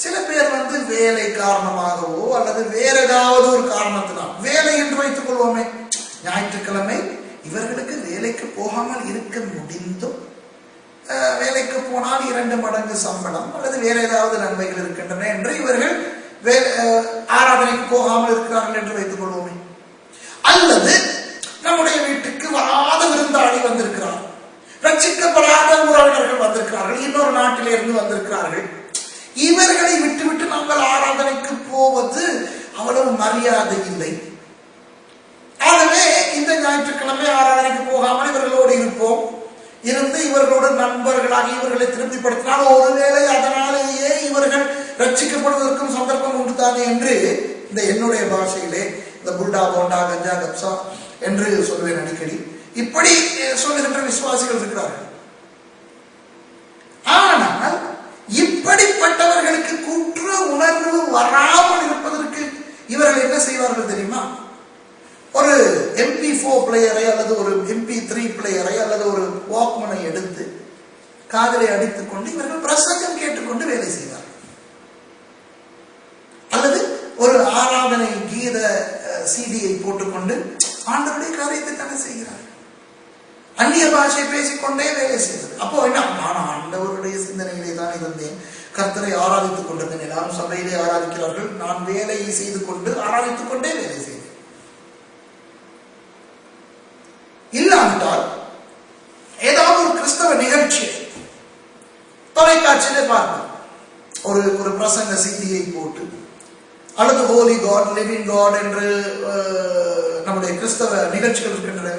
சில பேர் வேலை காரணமாகவோ அல்லது வேற ஏதாவது ஒரு காரணத்தினால், வேலை என்று வைத்துக் கொள்வோமே, ஞாயிற்றுக்கிழமை இவர்களுக்கு வேலைக்கு போகாமல் இருக்க முடிந்தும் வேலைக்கு போனால் 2 மடங்கு சம்பளம் அல்லது வேற ஏதாவது நன்மைகள் இருக்கின்றன என்று இவர்கள் ஆராதனைக்கு போகாமல் இருக்கிறார்கள் என்று வைத்துக் கொள்வோமே. அல்லது நம்முடைய வீட்டுக்கு வராத விருந்தாளி வந்திருக்கிறார், ரட்சிக்கப்படாத உறவினர்கள் வந்திருக்கிறார்கள், இன்னொரு நாட்டிலே இருந்து வந்திருக்கிறார்கள், இவர்களை விட்டுவிட்டு நாங்கள் ஆராதனைக்கு போவது அவ்வளவு மரியாதை இல்லை. ஆகவே இந்த ஞாயிற்றுக்கிழமை ஆராதனைக்கு போகாமல் இவர்களோடு இருப்போம், இருந்து இவர்களோடு நண்பர்களாக இவர்களை திருப்திப்படுத்தினால் ஒருவேளை அதனாலேயே இவர்கள் ரட்சிக்கப்படுவதற்கும் சந்தர்ப்பம் உண்டு தானே என்று இந்த என்னுடைய பாஷையிலே இந்த புல்டா போண்டா கஞ்சா கப்சா என்று சொல்வேன் அடிக்கடி. இப்படி சொல்லுகின்ற விசுவாசிகள் இருக்கிறார்கள். ஆனால் இப்படிப்பட்டவர்களுக்கு குற்ற உணர்வு வராமல் இருப்பதற்கு இவர்கள் என்ன செய்வார்கள் தெரியுமா? ஒரு MP4 பிளேயரை அல்லது ஒரு MP3 பிளேயரை அல்லது ஒரு வாக்மனை எடுத்து காதலை அடித்துக் கொண்டு இவர்கள் பிரசங்கம் கேட்டுக்கொண்டு வேலை செய்வார்கள். அல்லது ஒரு ஆராதனை கீத சிடியை போட்டுக்கொண்டு ஆண்டவருடைய காரியத்தை தானே செய்கிறார்கள். அந்நிய பாஷை பேசிக்கொண்டே வேலை செய்வது. அப்போ என்ன, நான் ஆண்டவருடைய சிந்தனையிலே தான் இருந்தேன், கர்த்தரை ஆராதித்துக் கொண்டிருந்தேன். எல்லாரும் சபையிலே ஆராதிக்கிறார்கள், நான் வேலையை செய்து கொண்டு ஆராதித்துக் கொண்டே வேலை செய்தேன். இல்லாவிட்டால் ஏதாவது ஒரு கிறிஸ்தவ நிகழ்ச்சி தொலைக்காட்சியிலே பார்ப்போம், ஒரு பிரசங்க சிடியை போட்டு, அல்லது ஹோலி காட், லிவிங் காட் என்று நம்முடைய கிறிஸ்தவ நிகழ்ச்சிகள் இருக்கின்றன.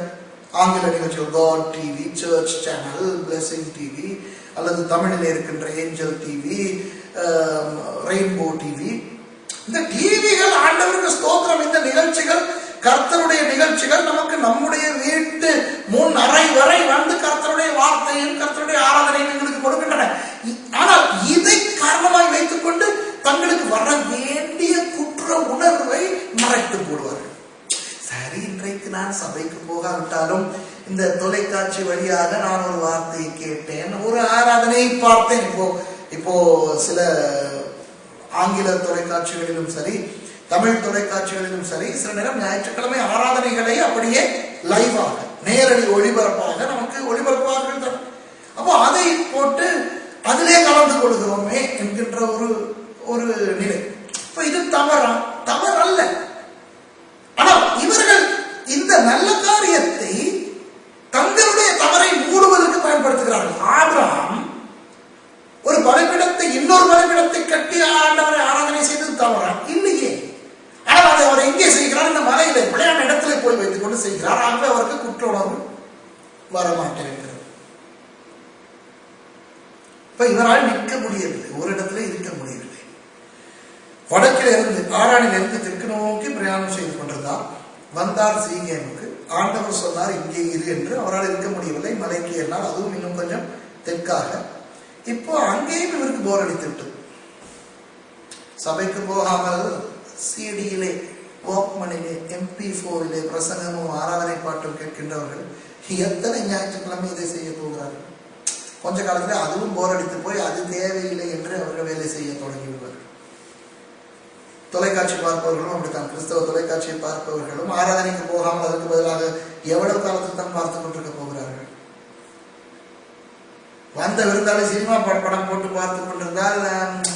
ஆங்கில நிகழ்ச்சிகள் God TV, Church Channel, Blessing TV, அல்லது தமிழில் இருக்கின்ற ஏஞ்சல் டிவி, ரெயின்போ டிவி. இந்த டிவிகள் ஆண்டவருக்கு ஸ்தோத்திரம். இந்த நிகழ்ச்சிகள், கர்த்தருடைய நிகழ்ச்சிகள் நமக்கு நம்முடைய வீட்டு முன் அறை வரை வந்து கர்த்தருடைய வார்த்தையும் கர்த்தருடைய ஆராதனையும் எங்களுக்கு கொடுக்கின்றன. ஆனால் இதை காரணமாய் வைத்துக் கொண்டு தங்களுக்கு வர வேண்டிய குற்ற உணர்வை மறைத்து போடுவார்கள். சரி, இன்றைக்கு நான் சபைக்கு போகாவிட்டாலும் இந்த தொலைக்காட்சி வழியாக நான் ஒரு வார்த்தையை கேட்டேன், ஒரு ஆராதனையை பார்த்தேன். இப்போ சில ஆங்கில தொலைக்காட்சிகளிலும் சரி, தமிழ் தொலைக்காட்சிகளிலும் சரி, சில நேரம் ஞாயிற்றுக்கிழமை ஆராதனைகளை அப்படியே லைவாக நேரடி ஒளிபரப்பாக நமக்கு ஒளிபரப்பார்கள். அப்போ அதை போட்டு அதிலே கலந்து கொள்கிறோமே என்கின்ற ஒரு நிலை. இப்ப இது தவறல்ல. ஆனால் இவர்கள் இந்த நல்ல காரியத்தை தங்களுடைய தவறை மூடுவதற்கு பயன்படுத்துகிறார்கள். ஆபிரகாம் ஒரு பலிபீடத்தை, இன்னொரு பலிபீடத்தை கட்டி ஆண்டவரை ஆராதனை செய்தது தவறா? இல்லையே. ஆனால் அதை அவர் எங்கே செய்கிறார்? இந்த மலையில பிள்ளையான இடத்துல போய் வைத்துக் கொண்டு செய்கிறார். ஆகவே அவருக்கு குற்ற உணர்வு வரமாட்டேன். இப்ப இவரால் நிற்க முடியவில்லை, ஒரு இடத்துல இருக்க முடியவில்லை. வடக்கில் இருந்து ஆரானில் இருந்து தெற்கு நோக்கி பிரயாணம் செய்து கொண்டிருந்தார். வந்தார் சீகேமுக்கு. ஆண்டவர் சொன்னார், இங்கே இரு என்று. அவரால் இருக்க முடியவில்லை, மலைக்கு ஏறினார், அதுவும் இன்னும் கொஞ்சம் தெற்காக. இப்போ அங்கேயும் இவருக்கு போர் அடித்து விட்டது. சபைக்கு போகாமல் சிடியிலே, வாக்மனிலே, MP4 பிரசங்கமும் ஆராதனை பாட்டும் கேட்கின்றவர்கள் எத்தனை ஞாயிற்றுக்கிழமை இதை செய்ய போகிறார்கள்? கொஞ்ச காலத்தில் அதுவும் போர் அடித்து போய் அது தேவையில்லை என்று அவர்கள் வேலை செய்ய தொடங்கி விடுவார்கள். தொலைக்காட்சி பார்ப்பவர்களும் அப்படித்தான். கிறிஸ்தவ தொலைக்காட்சியை பார்ப்பவர்களும் ஆராதனைக்கு போகாமல் அதற்கு பதிலாக எவ்வளவு காலத்துக்கு தான் பார்த்துக் கொண்டிருக்க போகிறார்கள்? வந்த விருந்தாளி சினிமா படம் போட்டு பார்த்துக் கொண்டிருந்தால்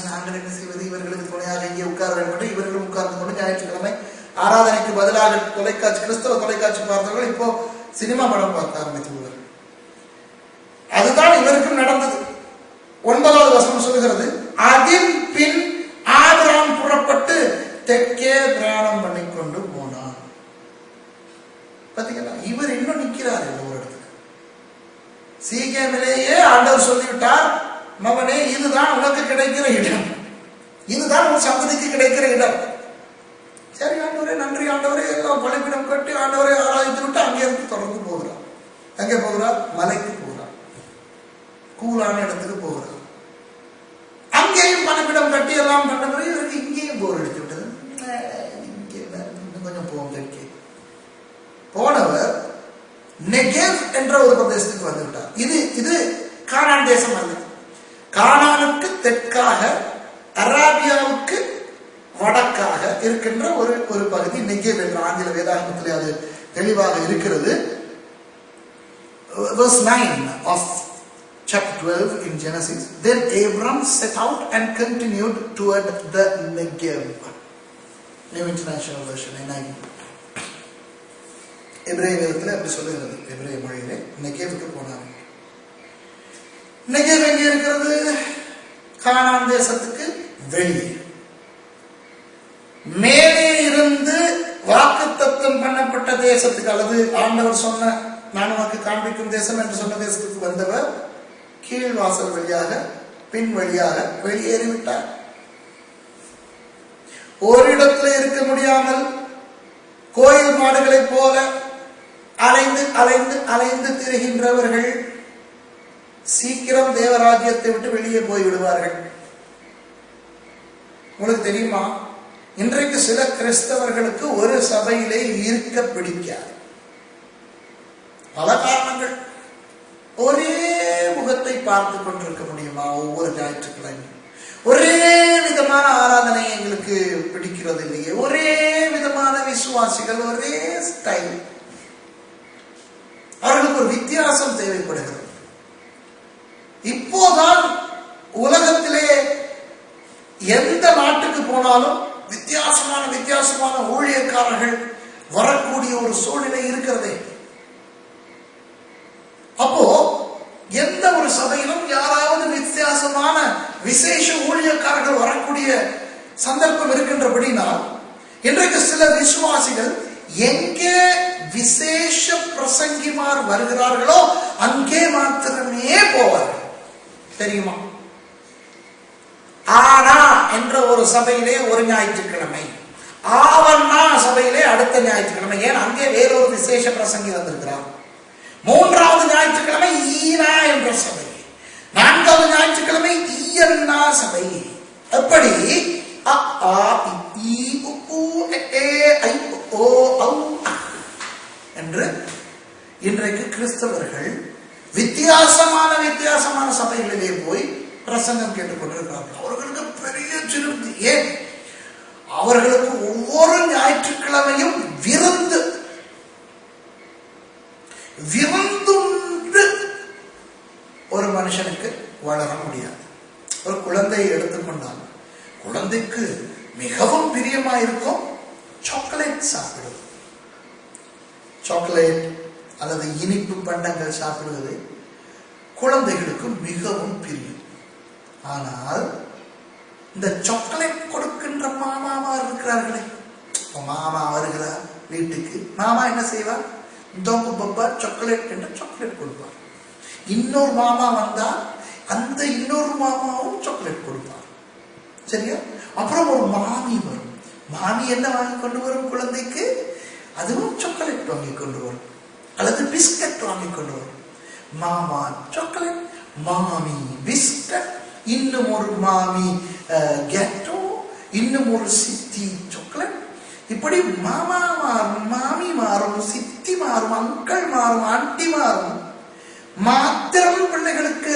நாங்கள் என்ன செய்வது? இவர்களுக்கு துணையாக இங்கே உட்கார வேண்டும். இவர்களும் உட்கார்ந்து கொண்டு ஞாயிற்றுக்கிழமை ஆராதனைக்கு பதிலாக தொலைக்காட்சி, கிறிஸ்தவ தொலைக்காட்சி பார்த்தவர்கள் இப்போ சினிமா படம் பார்க்க ஆரம்பித்து விடுவார்கள். அதுதான் இவருக்கும் நடந்தது. 9வது வசனம் சொல்லுகிறது, அதில் பின் ஆபிரகாம் புறப்பட்டு தெற்கே பிரயாணம் பண்ணிக்கொண்டு போனார். பாத்தீங்களா? இவர் இன்னும் நிற்கிறார் ஒரு இடத்துக்கு. சீகேமிலேயே ஆண்டவர் சொல்லிவிட்டார், மகனே இதுதான் உனக்கு கிடைக்கிற இடம், இதுதான் உன் சந்ததிக்கு கிடைக்கிற இடம். சரி ஆண்டவரே, நன்றி ஆண்டவரே, எல்லாம் பலிபீடம் கட்டி ஆண்டவரை ஆராதித்து விட்டு அங்கே இருந்து தொடர்ந்து போகிறார். எங்கே போகிறார்? மலைக்கு போகிறார், கூலான இடத்துக்கு போகிறார். அங்கேயும் பலிபீடம் கட்டி எல்லாம் பண்ண பிறகு இவருக்கு இங்கேயும் போர் அடித்து விட்டது. இங்கே கொஞ்சம் போவோம். தெற்கே போனவர் நெகேவ் என்ற ஒரு பிரதேசத்துக்கு வந்து விட்டார். இது கானான் தேசம் அல்ல. கானானுக்கு தெற்காக, அராபியாவுக்கு வடக்காக இருக்கின்ற ஒரு பகுதி நெகேவ் என்ற ஆங்கில வேதாகமத்திலே அது தெளிவாக இருக்கிறது. Verse 9 of chapter 12 in Genesis. Then Abram set out and continued toward the Negev. New International Version, NIV. எபிரேய வேதத்தில் அப்படி சொல்லுகிறது. எபிரேய மொழியிலே நெகேவுக்கு போனார். நெகேவ் எங்கே இருக்கிறது? கானான் தேசத்துக்கு வெளியே. மேலே இருந்து வாக்குத்தத்தம் பண்ணப்பட்ட தேசத்துக்கு, அல்லது ஆண்டவர் சொன்ன நான் உனக்கு காண்பிக்கும் தேசம் என்று சொன்ன தேசத்துக்கு வந்தவர் கீழ் வாசல் வழியாக, பின் வழியாக வெளியேறிவிட்டார். ஒரு இடத்துல இருக்க முடியாமல் கோயில் மாடுகளைப் போல அலைந்து அலைந்து அலைந்து திரிகின்றவர்கள் சீக்கிரம் தேவராஜ்யத்தை விட்டு வெளியே போய் விடுவார்கள். உங்களுக்கு தெரியுமா, இன்றைக்கு சில கிறிஸ்தவர்களுக்கு ஒரு சபையிலே இருக்க பிடிக்காது. பல காரணங்கள். ஒரே முகத்தை கூட்டத்தை பார்த்து கொண்டிருக்க முடியுமா? ஒவ்வொரு ஞாயிற்றுக்கிழமையும் ஒரே விதமான ஆராதனை எங்களுக்கு பிடிக்கிறது இல்லையே. ஒரே விதமான விசுவாசிகள், ஒரே ஸ்டைல். அவர்களுக்கு ஒரு வித்தியாசம் தேவைப்படுகிறது. இப்போதான் உலகத்திலே எந்த நாட்டுக்கு போனாலும் வித்தியாசமான ஊழியக்காரர்கள் வரக்கூடிய ஒரு சூழ்நிலை இருக்கிறதே. அப்போ எந்த ஒரு சபையிலும் யாராவது வித்தியாசமான விசேஷ ஊழியக்காரர்கள் வரக்கூடிய சந்தர்ப்பம் இருக்கின்றபடினால் இன்றைக்கு சில விசுவாசிகள் எங்கே விசேஷ பிரசங்கிமார் வருகிறார்களோ அங்கே மாத்திரமே போவார்கள். தெரியுமா? ஆனா என்ற ஒரு சபையிலே ஒரு ஞாயிற்றுக்கிழமை, ஆவண்ணா சபையிலே அடுத்த ஞாயிற்றுக்கிழமை. ஏன்? அங்கே வேறொரு விசேஷ பிரசங்கி வந்திருக்கிறார். மூன்றாவது ஞாயிற்றுக்கிழமை ஈனா என்ற சபை, நான்காவது ஞாயிற்றுக்கிழமை ஈயன்னா சபை. அப்படி என்று இன்றைக்கு கிறிஸ்தவர்கள் வித்தியாசமான சபைகளிலே போய் பிரசங்கம் கேட்டுக்கொண்டிருக்கிறார்கள். அவர்களுக்கு பெரிய திருப்தி. ஏன்? அவர்களுக்கு ஒவ்வொரு ஞாயிற்றுக்கிழமையும் விருந்து ஒரு மனுஷனுக்கு வளர முடியாது. ஒரு குழந்தையை எடுத்துக்கொண்டால் குழந்தைக்கு மிகவும் பிரியமா இருக்கும் சாக்லேட் சாப்பிடுவது. சாக்லேட் அல்லது இனிப்பு பண்டங்கள் சாப்பிடுவது குழந்தைகளுக்கு மிகவும் பிரியம். ஆனால் இந்த சாக்லேட் கொடுக்கின்ற மாமாவா இருக்கிறார்களே, மாமா வருகிறார் வீட்டுக்கு, மாமா என்ன செய்வார்? தோப்பு பப்பா சாக்லேட் என்று சாக்லேட் கொடுப்பார். இன்னொரு மாமா வந்தால் அந்த இன்னொரு மாமாவும் சாக்லேட் கொடுப்பார். சரியா? அப்புறம் ஒரு மாமி வரும். மாமி என்ன வாங்கி கொண்டு வரும் குழந்தைக்கு? அதுவும் சாக்லேட் வாங்கி கொண்டு வரும், அல்லது பிஸ்கட் வாங்கி கொண்டு வரும். மாமா சாக்லேட், மாமி பிஸ்கட், இன்னும் ஒரு மாமி கேட்டோ, இன்னும் ஒரு சித்தி சாக்லேட். இப்படி மாமா மாறும், மாமி மாறும், சித்தி மாறும், அங்கிள் மாறும், ஆண்டி மாறும். மாத்திரம் பிள்ளைகளுக்கு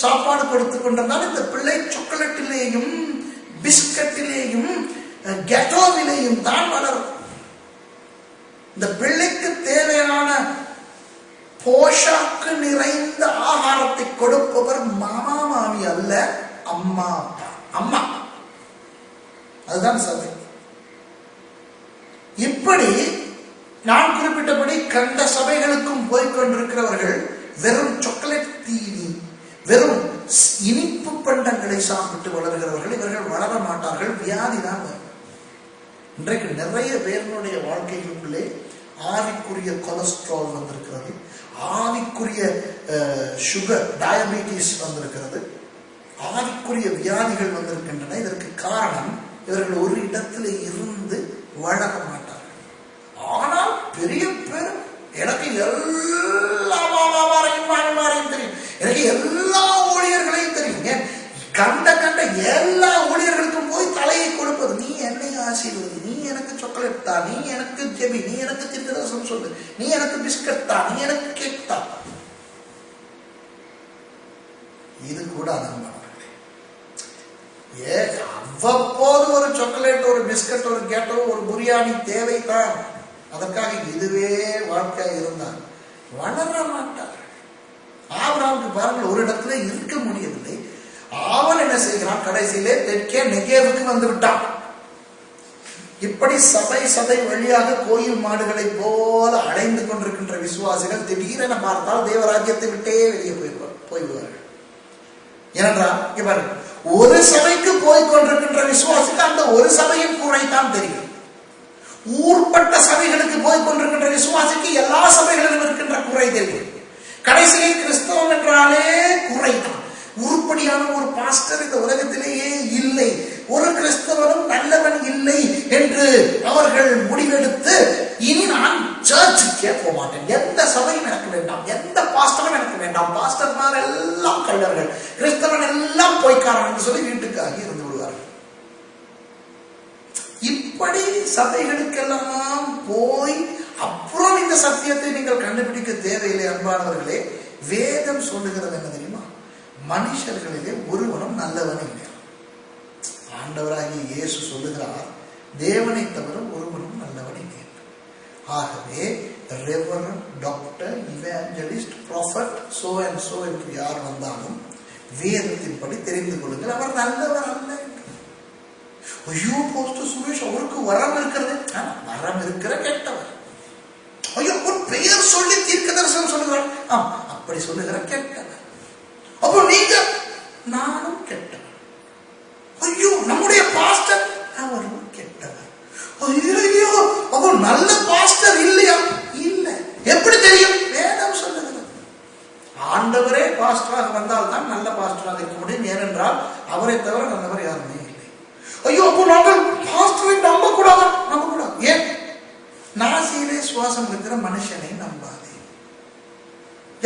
சாப்பாடு கொடுத்து கொண்டிருந்தால் இந்த பிள்ளை சாக்லேட்டிலேயும் பிஸ்கட்டிலேயும் கேட்டோவிலேயும் தான் வளரும். இந்த பிள்ளைக்கு தேவையான போஷாக்கு நிறைந்த ஆகாரத்தை கொடுப்பவர் மாமா மாமி அல்ல, அம்மா அப்பா. அம்மா, அதுதான் சபை. இப்படி நான் குறிப்பிட்டபடி கண்ட சபைகளுக்கும் போய்கொண்டிருக்கிறவர்கள் வெறும் சாக்லேட் தீனி, வெறும் இனிப்பு பண்டங்களை சாப்பிட்டு வளர்கிறவர்கள். இவர்கள் வளர மாட்டார்கள், வியாதி தான் வரும். இன்றைக்கு நிறைய பேருடைய வாழ்க்கைகளுக்குள்ளே ஆவிக்குரிய கொலஸ்ட்ரால் வந்திருக்கிறது, ஆவிக்குரிய சுகர், டயபெட்டிஸ் வந்திருக்கிறது, ஆவிக்குரிய வியாதிகள் வந்திருக்கின்றன. இதற்கு காரணம் இவர்கள் ஒரு இடத்துல இருந்து வளர மாட்டார்கள். ஆனால் பெரிய பேர் எனக்கு எல்லா மாமாரையும் தெரியும், எனக்கு எல்லா ஊழியர்களையும் தெரியும். கண்ட எல்லா ஊழியர்களுக்கும் போய் தலையை கொடுப்பது. நீ என்னை ஆசீர்வதி, நீ எனக்கு சாக்லேட் தா, நீ எனக்கு ஜெபி, நீ எனக்கு திண்டரசம் சொல்லு, நீ எனக்கு பிஸ்கட் தா, நீ எனக்கு கேக் தா. இது கூட அவ்வப்போது ஒரு சாக்லேட், ஒரு பிஸ்கட், ஒரு கேட்டோ, ஒரு பிரியாணி தேவைதான். அதற்காக இதுவே வாழ்க்கை இருந்தால் வளர மாட்டார். ஆபிரகாமுக்கு பாருங்கள், ஒரு இடத்துல இருக்க முடியவில்லை. அவன் என்ன செய்கிறான்? கடைசியிலே தெற்கே நெகேவுக்கு வந்து விட்டான். இப்படி சபை வழியாக கோயில் மாடுகளை போல அடைந்து கொண்டிருக்கின்ற விசுவாசிகள் திடீரென பார்த்தால் தேவராஜ்யத்தை விட்டே வெளியே போய்விடுவார்கள். ஏனென்றால் இவர் ஒரு சபைக்கு போய் கொண்டிருக்கின்ற விசுவாசிக்கு அந்த ஒரு சபையின் குறைத்தான் தெரியும். ஊர்பட்ட சபைகளுக்கு போய் கொண்டிருக்கின்ற விசுவாசிக்கு எல்லா சபைகளிலும் இருக்கின்ற குறை தெரியும். கடைசியிலே கிறிஸ்தவம் என்றாலே குறைதான். உருப்படியான ஒரு பாஸ்டர் இந்த உலகத்திலேயே இல்லை, ஒரு கிறிஸ்தவனும் நல்லவன் இல்லை என்று அவர்கள் முடிவெடுத்து இனி நான் சர்ச்சுக்கே போக மாட்டேன், எந்த சபையும் எனக்கு வேண்டாம், எந்த பாஸ்டரும் எனக்கு வேண்டாம், பாஸ்டர்மார் எல்லாம் கள்ளர்கள், கிறிஸ்தவன் எல்லாம் போய்க்காரன் என்று சொல்லி வீட்டுக்காக இருந்து விடுவார்கள். இப்படி சபைகளுக்கெல்லாம் போய் அப்புறம் இந்த சத்தியத்தை நீங்கள் கண்டுபிடிக்க தேவையில்லை. அன்பானவர்களே, வேதம் சொல்லுகிறது என்ன தெரியுமா? மனுஷர்களிலே ஒருவனும் நல்லவன் இல்லை. ஆண்டவராகிய இயேசு சொல்லுகிறார், தேவனை தவிர ஒருவனும் நல்லவன் இல்லை. ஆகவே reverend, doctor, இவாஞ்சலிஸ்ட், prophet, so and so என்று யார் வந்தாலும் வேதத்தின்படி தெரிந்து கொள்ளுங்கள், அவர் நல்லவர் அல்ல. ஐயோ போஸ்டர் சுரேஷ், அவருக்கு வரம் இருக்கிறது. வரம் இருக்கிற கெட்டவர். ஐயோ ஒரு பெயர் சொல்லி தீர்க்க தரிசனம் சொல்லுகிறார். அப்படி சொல்லுகிற கெட்டவர். அப்போ நீங்க, நானும் கெட்டவர். ஐயோ நம்முடைய பாஸ்டர், அவரும் கெட்டவர். ஐயோ அப்போ நல்ல பாஸ்டர் இல்லையா? இல்ல. எப்படி தெரியும்? வேதம் சொல்லுகிறது. ஆண்டவரே பாஸ்டராக வந்தால் தான் நல்ல பாஸ்டராக இருக்க முடியும். ஏனென்றால் அவரை தவிர நல்லவர் யாருமே இல்லை. ஐயோ அப்போ நாங்கள் பாஸ்டரை நம்ப கூடாது. ஏன்? நாசியிலே சுவாசம் இருக்கிற மனுஷனை நம்பாதே.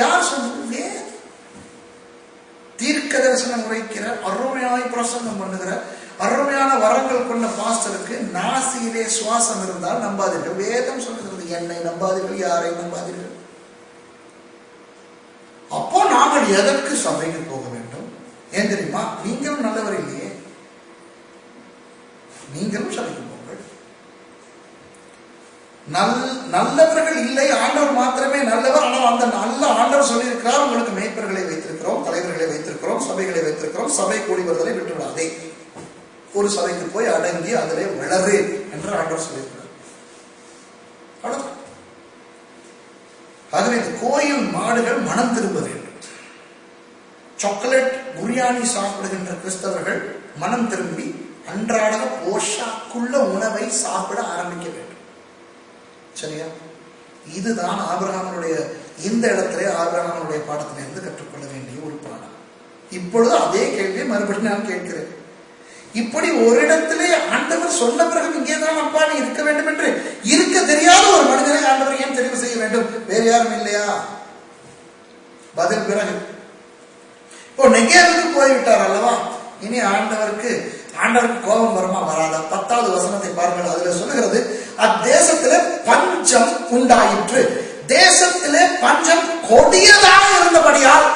யார் சொல்றது? தீர்க்க தரிசனம் உரைக்கிற, அருமையாய் பிரசங்கம் பண்ணுகிற, அருமையான வரங்கள் கொண்ட பாஸ்டருக்கு நாசியிலே சுவாசம் இருந்தால் நம்பாதீர்கள். வேதம் சொல்லுகிறது, என்னை நம்பாதீர்கள், யாரை நம்பாதீர்கள். அப்போ நாங்கள் எதற்கு சபைக்கு போக வேண்டும்? ஏன் தெரியுமா? நீங்களும் நல்லவர் இல்லையே. நீங்களும் சபைக்கு போங்கள். நல்லவர்கள் இல்லை, ஆண்டவர் மாத்திரமே நல்லவர். ஆனால் அந்த நல்ல ஆண்டவர் சொல்லியிருக்கிறார், உங்களுக்கு மேய்ப்பர்களை வைத்திருக்கிறோம், தலைவர்களை வைத்திருக்கிறோம், சபைகளை வைத்திருக்கிறோம், சபை கூடி வருதலை விட்டுவிடாதே, ஒரு சபைக்கு போய் அடங்கி அதிலே வளரு என்று ஆண்டவர் சொல்லியிருக்கிறார். அவ்வளவுதான். ஆகவே இந்த கோயில் மாடுகள் மனம் திரும்ப வேண்டும். சாக்லேட் பிரியாணி சாப்பிடுகின்ற கிறிஸ்தவர்கள் மனம் திரும்பி அன்றாட போஷாக்குள்ள உணவை சாப்பிட ஆரம்பிக்க வேண்டும். சரியா? இதுதான் ஆபிரகாமுடைய, இந்த இடத்திலே ஆபிரகாமுடைய பாடத்திலிருந்து கற்றுக்கொள்ள வேண்டிய ஒரு பாடம். இப்பொழுது அதே கேள்வியை மறுபடியும் நான் கேட்கிறேன். இப்படி ஒரு இடத்திலே ஆண்டவர் சொன்ன பிறகு இங்கேதான் அப்பா நீ இருக்க வேண்டும் என்று இருக்க தெரியாத ஒரு மனிதனை ஆண்டவர் ஏன் தெரிவு செய்ய வேண்டும்? வேறு யாரும் இல்லையா? பதில் பிறகு. இப்போ நெகேவுக்கு போய்விட்டார் அல்லவா? இனி ஆண்டவருக்கு கோபம் வருமா? வராதா? 10வது வசனத்தை பாருங்கள். அதுல சொல்லுகிறது, அத்தேசத்திலே பஞ்சம் உண்டாயிற்று. தேசத்திலே பஞ்சம் கொடியதாக இருந்தபடியால்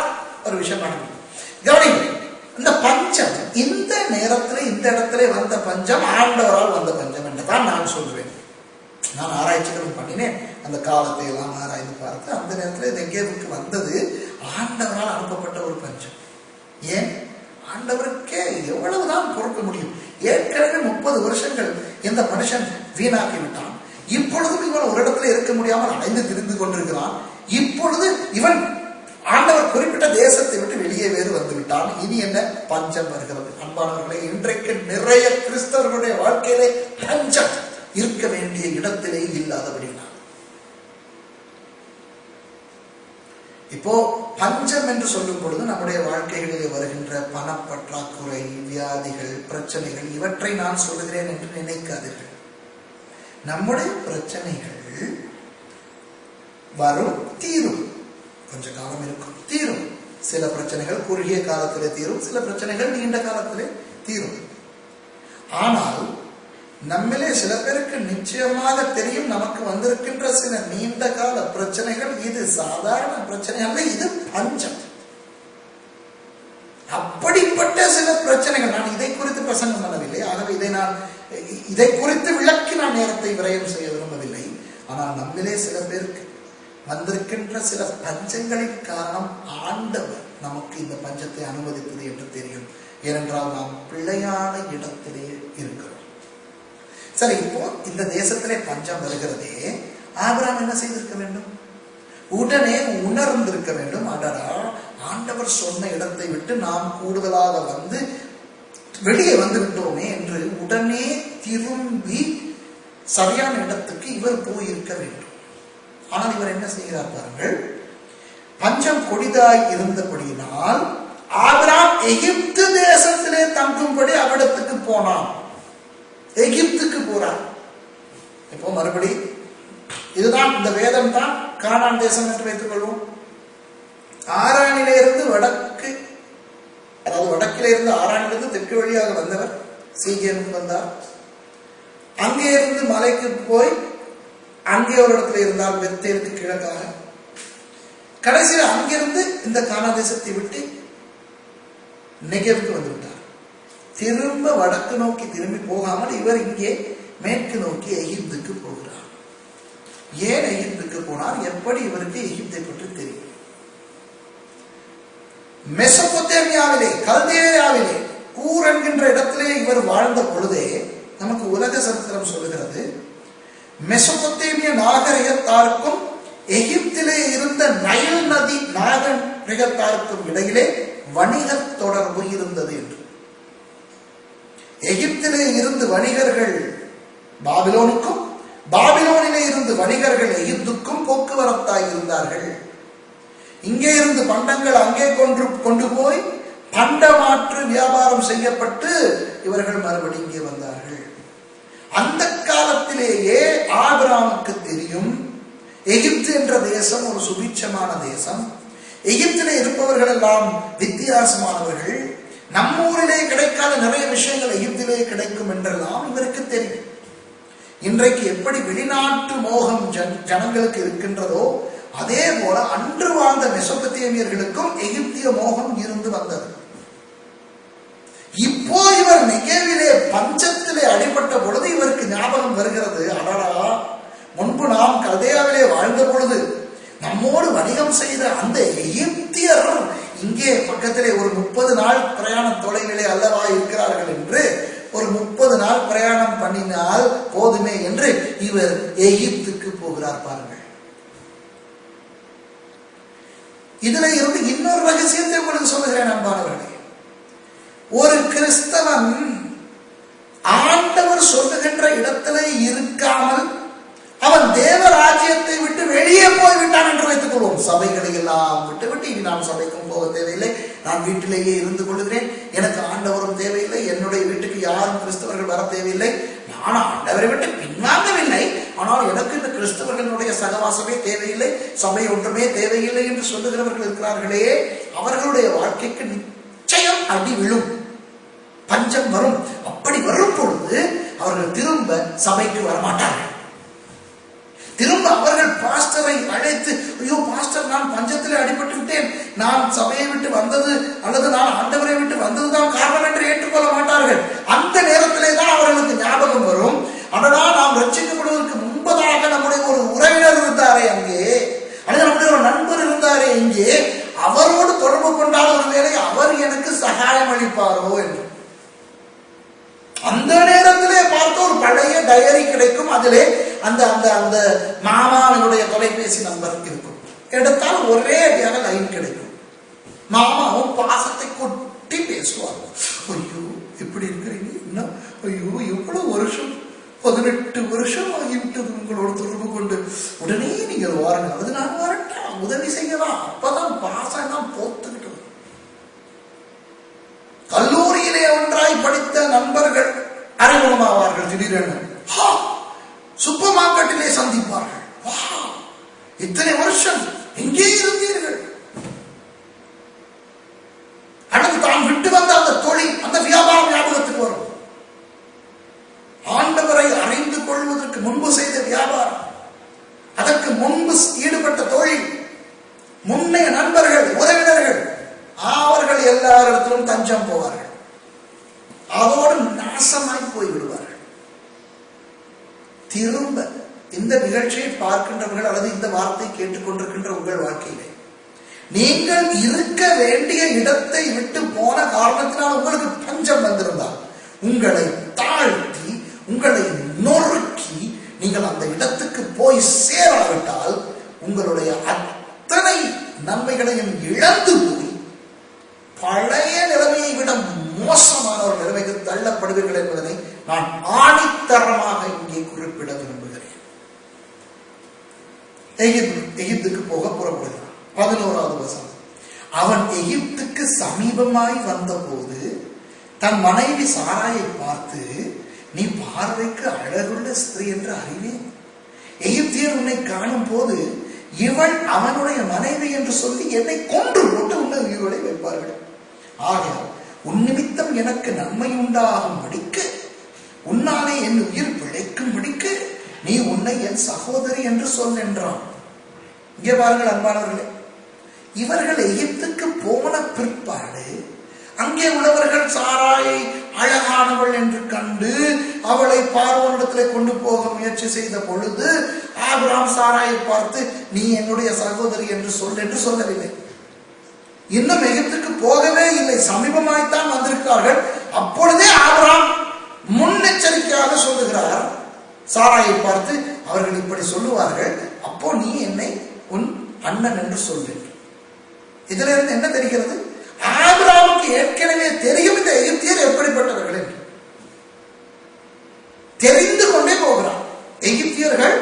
ஒரு விஷயம் நடந்தது. கவனிங்க, இந்த பஞ்சம் இந்த நேரத்தில் இந்த இடத்துல வந்த பஞ்சம் ஆண்டவரால் வந்த பஞ்சம் என்றுதான் நான் சொல்வேன். நான் ஆராய்ச்சிகளும் பண்ணினேன், அந்த காலத்தை எல்லாம் ஆராய்ந்து பார்த்து அந்த நேரத்தில் நெகேவுக்கு வந்தது ஆண்டவரால் அனுப்பப்பட்ட ஒரு பஞ்சம். ஏன்? ஆண்டவருக்கே எவ்வளவுதான் பொறுக்க முடியும்? ஏற்கனவே 30 வருஷங்கள் இந்த மனுஷன் வீணாக்கி விட்டான். இப்பொழுதும் இவன் ஒரு இடத்துல இருக்க முடியாமல் அலைந்து திரிந்து கொண்டிருக்கிறான். இப்பொழுது இவன் ஆண்டவர் குறிப்பிட்ட தேசத்தை விட்டு வெளியே வேறு வந்து விட்டான். இனி என்ன? பஞ்சம் வருகிறது. அன்பானவர்களே, இன்றைக்கு நிறைய கிறிஸ்தவர்களுடைய வாழ்க்கையிலே பஞ்சம் இருக்க வேண்டிய இடத்திலே இல்லாதபடினா. இப்போ பஞ்சம் என்று சொல்லும் பொழுது நம்முடைய வாழ்க்கைகளிலே வருகின்ற பணப்பற்றாக்குறை, வியாதிகள், பிரச்சனைகள், இவற்றை நான் சொல்லுகிறேன் என்று நினைக்காதீர்கள். நம்முடைய பிரச்சனைகள் வரும், தீரும். கொஞ்ச காலம் இருக்கும், தீரும். சில பிரச்சனைகள் குறுகிய காலத்திலே தீரும், சில பிரச்சனைகள் நீண்ட காலத்திலே தீரும். ஆனால் நம்மளே சில பேருக்கு நிச்சயமாக தெரியும், நமக்கு வந்திருக்கின்ற சில நீண்ட கால பிரச்சனைகள் இது சாதாரண பிரச்சனை அல்ல, இது பஞ்சம். அப்படிப்பட்ட சில பிரச்சனைகள், நான் இதை குறித்து பிரசங்கம் பண்ணவில்லை. ஆகவே இதை குறித்து விளக்கி நான் நேரத்தை விரயம் செய்ய விரும்பவில்லை. ஆனால் நம்மளே சில பேருக்கு வந்திருக்கின்ற சில பஞ்சங்களின் காரணம் ஆண்டவர் நமக்கு இந்த பஞ்சத்தை அனுமதித்தது என்று தெரியும். ஏனென்றால் நாம் பிழையான இடத்திலே இருக்கிறோம். சரி, இப்போ இந்த தேசத்திலே பஞ்சம் வருகிறதே, ஆபிரகாம் என்ன செய்திருக்க வேண்டும்? உடனே உணர்ந்திருக்க வேண்டும். அடடா, ஆண்டவர் சொன்ன இடத்தை விட்டு நாம் கூடுதலாக வந்து வெளியே வந்து விட்டோமே என்று உடனே திரும்பி சரியான இடத்துக்கு இவர் போயிருக்க வேண்டும். ஆனால் இவர் என்ன செய்கிறார் பாருங்கள். பஞ்சம் கொடிதாய் இருந்தபடியினால் ஆபிரகாம் எகிப்து தேசத்திலே தங்கும்படி அவ்விடத்துக்கு போனான். எகிப்துக்கு போறார். இப்போ மறுபடி இதுதான், இந்த வேதம் தான் கானான் தேசம் என்று வைத்துக் கொள்வோம். ஆரானிலே இருந்து வடக்கு, அதாவது வடக்கிலே இருந்து ஆரானிலிருந்து தெற்கு வழியாக வந்தவர் சீகேமுக்கு வந்தார். அங்கே இருந்து மலைக்கு போய் அங்கே ஒரு இடத்துல இருந்தால் பெத்தேலுக்கு கிழக்காக. கடைசியில் அங்கிருந்து இந்த கானான் தேசத்தை விட்டு நெகேவுக்கு வந்து விட்டார். திரும்ப வடக்கு நோக்கி திரும்பி போகாமல் இவர் இங்கே மேற்கு நோக்கி எகிப்துக்கு போகிறார். ஏன் எகிப்துக்கு போனார்? எப்படி இவருக்கு எகிப்தை பற்றி தெரியும்? மெசொப்பொத்தேமியாவிலே, கல்தேயாவிலே, கூர் என்கின்ற இடத்திலே இவர் வாழ்ந்த பொழுதே நமக்கு உலக சரித்திரம் சொல்லுகிறது, மெசொப்பொத்தேமிய நாகரிகத்தாருக்கும் எகிப்திலே இருந்த நைல் நதி நாகரிகத்தாருக்கும் இடையிலே வணிக தொடர்பு இருந்தது என்று. எகிப்திலே இருந்து வணிகர்கள் பாபிலோனுக்கும், பாபிலோனிலே இருந்து வணிகர்கள் எகிப்துக்கும் போக்குவரத்தாய் இருந்தார்கள். இங்கே இருந்து பண்டங்கள் அங்கே கொண்டு போய் பண்டமாற்று வியாபாரம் செய்யப்பட்டு இவர்கள் மறுபடி இங்கே வந்தார்கள். அந்த காலத்திலேயே ஆபிரகாமுக்கு தெரியும் எகிப்து என்ற தேசம் ஒரு சுபிட்சமான தேசம், எகிப்திலே இருப்பவர்கள் எல்லாம் வித்தியாசமானவர்கள், நம்ம ஊரிலே கிடைக்காத நிறைய விஷயங்கள் எகிப்திலே கிடைக்கும் என்றெல்லாம் இவருக்கு தெரியும். இன்றைக்கு எப்படி வெளிநாட்டு மோகம் ஜனங்களுக்கு இருக்கின்றதோ அதே போல அன்று வாழ்ந்த மெசொப்பொத்தேமியர்களுக்கும் எகிப்திய மோகம் இருந்து வந்தது. இப்போ இவர் நெகேவிலே பஞ்சத்திலே அடிபட்ட பொழுது இவருக்கு ஞாபகம் வருகிறது, அடடா, முன்பு நாம் கல்தேயாவிலே வாழ்ந்த பொழுது நம்மோடு வணிகம் செய்த அந்த எகிப்தியர் இங்கே பக்கத்திலே ஒரு 30 நாள் பிரயாண தொலைவிலே அல்லவா இருக்கிறார்கள் என்று, ஒரு 30 நாள் பிரயாணம் பண்ணினால் போதுமே என்று இவர் எகிப்துக்கு போகிறார். பாருங்கள், இதுல இருந்து இன்னொரு ரகசியத்தை உங்களுக்கு சொல்லுகிறேன் அன்பானவர்களே. ஒரு கிறிஸ்தவன் ஆண்டவர் சொல்லுகின்ற இடத்துல இருக்காமல் அவன் தேவராஜ்யத்தை விட்டு வெளியே போய்விட்டான் என்று வைத்துக் கொள்வோம். சபைகளை எல்லாம் விட்டு இனி நான் சபைக்கும் போக தேவையில்லை, நான் வீட்டிலேயே இருந்து கொள்கிறேன், எனக்கு ஆண்டவரும் தேவையில்லை, என்னுடைய வீட்டுக்கு யாரும் கிறிஸ்தவர்கள் வர தேவையில்லை, நான் ஆண்டவரை விட்டு பின்வாங்கவில்லை, ஆனால் எனக்கு இந்த கிறிஸ்தவர்களுடைய சகவாசமே தேவையில்லை, சபை ஒன்றுமே தேவையில்லை என்று சொல்லுகிறவர்கள் இருக்கிறார்களே, அவர்களுடைய வாழ்க்கைக்கு நிச்சயம் அடி விழும், பஞ்சம் வரும். அப்படி வரும் பொழுது அவர்கள் திரும்ப சபைக்கு வரமாட்டார்கள். திரும்ப அவர்கள் பாஸ்டரை அழைத்து, ஐயோ பாஸ்டர், நான் பஞ்சத்திலே அடிபட்டு விட்டேன், நான் சபையை விட்டு வந்தது அல்லது நான் ஆண்டவரை விட்டு வந்ததுதான் காரணம் என்று ஏற்றுக்கொள்ள மாட்டார்கள். அந்த நேரத்திலே தான் அவர்களுக்கு ஞாபகம் வரும், அடடா, நாம் ரட்சிக்கப்படுவதற்கு முன்பதாக நம்முடைய ஒரு உறவினர் இருந்தாரே அங்கே, அல்லது நம்முடைய ஒரு நண்பர் இருந்தாரே இங்கே, அவரோடு தொடர்பு கொண்டால் ஒருவேளை அவர் எனக்கு சகாயம் அளிப்பாரோ என்று. அந்த நேரத்திலே பார்த்து ஒரு பழைய டயரி கிடைக்கும், அதிலே அந்த அந்த அந்த மாமாவினுடைய தொலைபேசி நம்பர் இருக்கும், எடுத்தால் ஒரே அடியாக லைன் கிடைக்கும். மாமாவும் பாசத்தை கொட்டி பேசுவார், ஐயோ இப்படி இருக்கிறீங்க, இன்னும் ஐயோ எவ்வளவு வருஷம், 18 வருஷம் ஆகிவிட்டது உங்களோட தொடர்பு கொண்டு, உடனே நீங்கள் வாருங்க, அது நான் வரட்டா, உதவி செய்யலாம், அப்பதான் பாசம் தான் போத்துக்கிட்டு. கல்லூரியிலே ஒன்றாய் படித்த நண்பர்கள் அறிமுகமாவார்கள், திடீரென சூப்பர் மார்க்கெட்டிலே சந்திப்பார்கள், இத்தனை வருஷம் எங்கே இருந்தீர்கள், அடுத்து தான் விட்டு வந்த அந்த தொழில், அந்த வியாபாரம் ஞாபகத்துக்கு வரும். ஆண்டவரை அறிந்து கொள்வதற்கு முன்பு செய்த வியாபாரம், அதற்கு முன்பு ஈடுபட்ட தொழில், முன்னைய நண்பர்கள், உறவினர்கள், அவர்கள் எல்லாரிடத்திலும் தஞ்சம் போவார்கள், அதோடு நாசமாய் போய்விடுவார்கள். திரும்ப இந்த நிகழ்ச்சியை பார்க்கின்றவர்கள் அல்லது இந்த வார்த்தை கேட்டுக்கொண்டிருக்கின்ற உங்கள் வாழ்க்கையிலே நீங்கள் இருக்க வேண்டிய இடத்தை விட்டு போன காரணத்தினால் உங்களுக்கு பஞ்சம் வந்திருந்தால், உங்களை தாழ்த்தி உங்களை நொறுக்கி நீங்கள் அந்த இடத்துக்கு போய் சேராவிட்டால் உங்களுடைய அத்தனை நன்மைகளையும் இழந்து போய் பழைய நிலைமையை விட மோசமான ஒரு நிலைமைக்கு தள்ளப்படுவீர்கள் என்பதனை நான் ஆணித்தரமாக இங்கே குறிப்பிட விரும்புகிறேன். எகிப்துக்கு போக புறப்படுகிறான். 11வது வசனம், அவன் எகிப்துக்கு சமீபமாய் வந்த போது தன் மனைவி சாராயை பார்த்து, நீ பார்வைக்கு அழகுள்ள ஸ்திரீ என்று அறிவேன், எகிப்தியர் உன்னை காணும் போது இவள் அவனுடைய மனைவி என்று சொல்லி என்னை கொன்று போட்டு உன்னை உயிரோடு வைப்பார்கள். ஆகையால் உன் நிமித்தம் எனக்கு நன்மை உண்டாகும் படிக்க, உன்னாலே என் உயிர் பிழைக்கும் படிக்க நீ உன்னை என் சகோதரி என்று சொல் என்றான். இங்கே பாருங்கள் அன்பானவர்களே, இவர்கள் எகிப்துக்கு போன பிற்பாடு அங்கே உள்ளவர்கள் சாராயை அழகானவள் என்று கண்டு அவளை பார்வோனிடத்திலே கொண்டு போக முயற்சி செய்த பொழுது ஆபிரகாம் சாராயை பார்த்து நீ என்னுடைய சகோதரி என்று சொல்லவில்லை. இன்னும் எகிப்துக்கு போகவே இல்லை, சமீபமாய்த்தான் வந்திருக்கிறார்கள். அப்பொழுதே ஆபிரகாம் முன்னெச்சரிக்கையாக சொல்லுகிறார் சாராயை பார்த்து, அவர்கள் இப்படி சொல்லுவார்கள், அப்போ நீ என்னை உன் அண்ணன் என்று சொல்லு. இதுல இருந்து என்ன தெரிகிறது? ஆபிரகாமுக்கு ஏற்கனவே தெரியும் இந்த எகிப்தியர் எப்படிப்பட்டவர்கள் என்று. தெரிந்து கொண்டே போகிறார். எகிப்தியர்கள்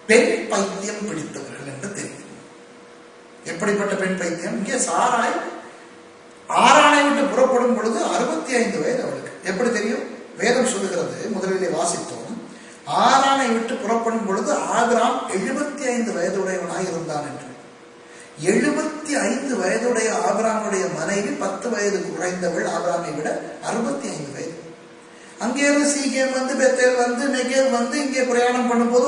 பெண் பைத்தியம் பிடித்தவர்கள் என்று தெரியும். எப்படிப்பட்ட பெண் பைத்தியம்? இங்கே சாராய் ஆரானை விட்டு புறப்படும் பொழுது 65 வயது அவளுக்கு. எப்படி தெரியும்? வேதம் சொல்லுகிறது, முதலிலே வாசித்தோம், ஆரானை விட்டு புறப்படும் பொழுது ஆபிரகாம் 75 வயதுடையவனாய் இருந்தான் என்று. 75 வயதுடைய ஆபிரகாமுடைய மனைவி 10 வயது குறைந்தவள், ஆபிரகாமை விட 65 வயது. அங்கே இருந்து சீகேம் வந்து, பெத்தேல் வந்து, நெகேவ் வந்து இங்கே பிரயாணம் பண்ணும்போது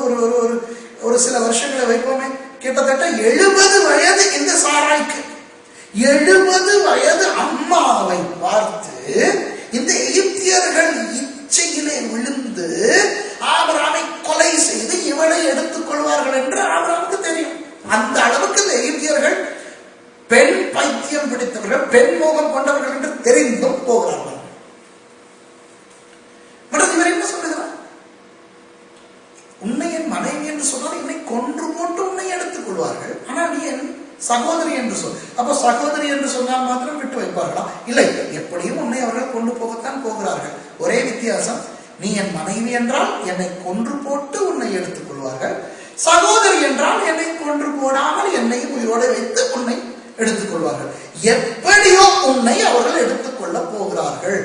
ஒரு சில வருஷங்களை வைப்போமே, கிட்டத்தட்ட 70 வயது இந்த சாராய்க்கு. 70 வயது அம்மாவை பார்த்து இந்த எகிப்தியர்கள் இச்சையிலே விழுந்து ஆபிரகாமை கொலை செய்து இவளை எடுத்துக் கொள்வார்கள் என்று ஆபிரகாமுக்கு தெரியும். அந்த அளவுக்கு இந்த எகிப்தியர்கள் பெண் பைத்தியம் பிடித்தவர்கள், பெண் மோகம் கொண்டவர்கள் என்று தெரிந்தும் போகிறார்கள். இவர் என்ன சொல்லுகிறார்? உன்னை என் மனைவி என்று சொன்னால் என்னை கொன்று போட்டு உன்னை எடுத்துக் கொள்வார்கள், ஆனால் நீ என் சகோதரி என்று சொல். அப்ப சகோதரி என்று சொன்னால் மாத்திரம் விட்டு வைப்பார்களா? இல்லை, எப்படியும் உன்னை அவர்கள் கொண்டு போகத்தான் போகிறார்கள். ஒரே வித்தியாசம், நீ என் மனைவி என்றால் என்னை கொன்று போட்டு உன்னை எடுத்துக் கொள்வார்கள், சகோதரி என்றால் என்னை கொன்று போடாமல் என்னை உயிரோடு வைத்து உன்னை எடுத்துக் கொள்வார்கள். எப்படியோ உன்னை அவர்கள் எடுத்துக் கொள்ள போகிறார்கள்,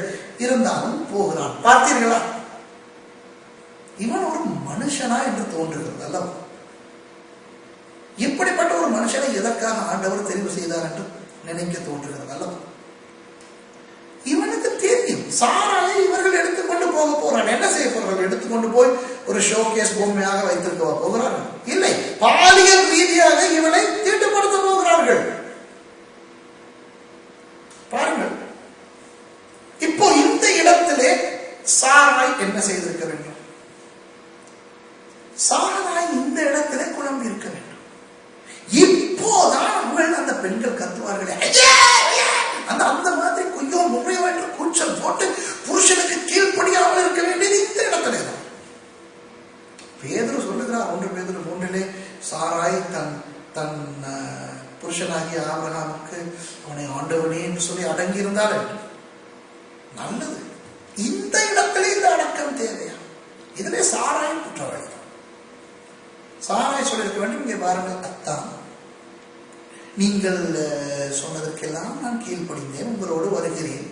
இருந்தாலும் போகிறான். பார்த்தீர்களா? இவன் ஒரு மனுஷனா என்று தோன்றுகிறது அல்லவா? இப்படிப்பட்ட ஒரு மனுஷனை எதற்காக ஆண்டவர் தெரிவு செய்தார் என்று நினைக்க தோன்றுகிறது அல்லவா? இவனுக்கு தெரியும் சாராயை இவர்கள் எடுத்துக்கொண்டு போக போறாங்க. என்ன செய்ய போறார்கள்? எடுத்துக்கொண்டு போய் ஒரு ஷோகேஸ் பொம்மையாக வைத்திருக்க போகிறார்கள்? இல்லை, பாலியல் ரீதியாக இவனை தீட்டுப்படுத்த போகிறார்கள். பாருங்கள், இப்போ இந்த இடத்திலே சாராய் என்ன செய்திருக்க வேண்டும்? சாராய் இந்த இடத்திலே குழம்பி இருக்க வேண்டும். இப்போதான் அவர்கள் அந்த பெண்கள் கத்துவார்களே, அந்த மாதிரி கொஞ்சம் முறைய வேண்டும் கூச்சல் போட்டு புருஷனுக்கு கீழ்ப்படியாமல் இருக்க வேண்டியது இந்த இடத்திலே தான். பேதுரு சொல்லுகிறார், 1 பேதுரு 3 சாராய் தன் புருஷனாகிய ஆபிரகாமுக்கு அவனை ஆண்டவனே என்று சொல்லி அடங்கி இருந்தால் நல்லது. இந்த இடத்திலே இந்த அடக்கம் தேவையா? இதிலே சாராய் குற்றவாளி. சாராய் சொல்லிருக்க வேண்டும், இங்கே பாருங்கள், அத்தான் நீங்கள் சொன்னதற்கெல்லாம் நான் கீழ்ப்படிந்தேன், உங்களோடு வருகிறேன்.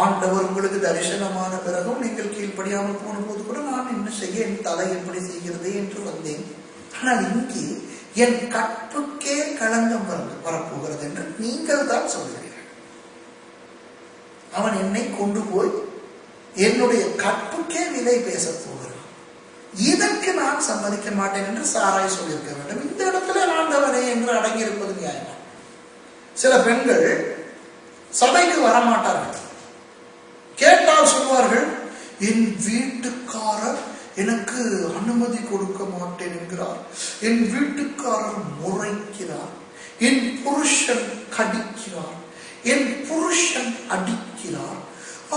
ஆண்டவர் உங்களுக்கு தரிசனமான பிறகும் நீங்கள் கீழ்ப்படியாமல் போன போது கூட நான் என்ன செய்ய, என் தலை எப்படி செய்கிறது என்று வந்தேன். ஆனால் இங்கே என் கற்புக்கே களங்கம் வரப்போகிறது என்று நீங்கள் தான் சொல்கிறீர்கள். அவன் என்னை கொண்டு போய் என்னுடைய கற்புக்கே விலை பேச போகிறான், இதற்கு நான் சம்மதிக்க மாட்டேன் என்று சாராய் சொல்லியிருக்க வேண்டும். இந்த இடத்துல ஆண்டவரே என்று அடங்கியிருப்பது நியாயமா? சில பெண்கள் சபைக்கு வரமாட்டார்கள், கேட்டால் சொல்வார்கள், என் வீட்டுக்காரர் எனக்கு அனுமதி கொடுக்க மாட்டேன் என்கிறார், என் வீட்டுக்காரர் முறைக்கிறார், என் புருஷன் கடிக்கிறார், என் புருஷன் அடிக்கிறார்,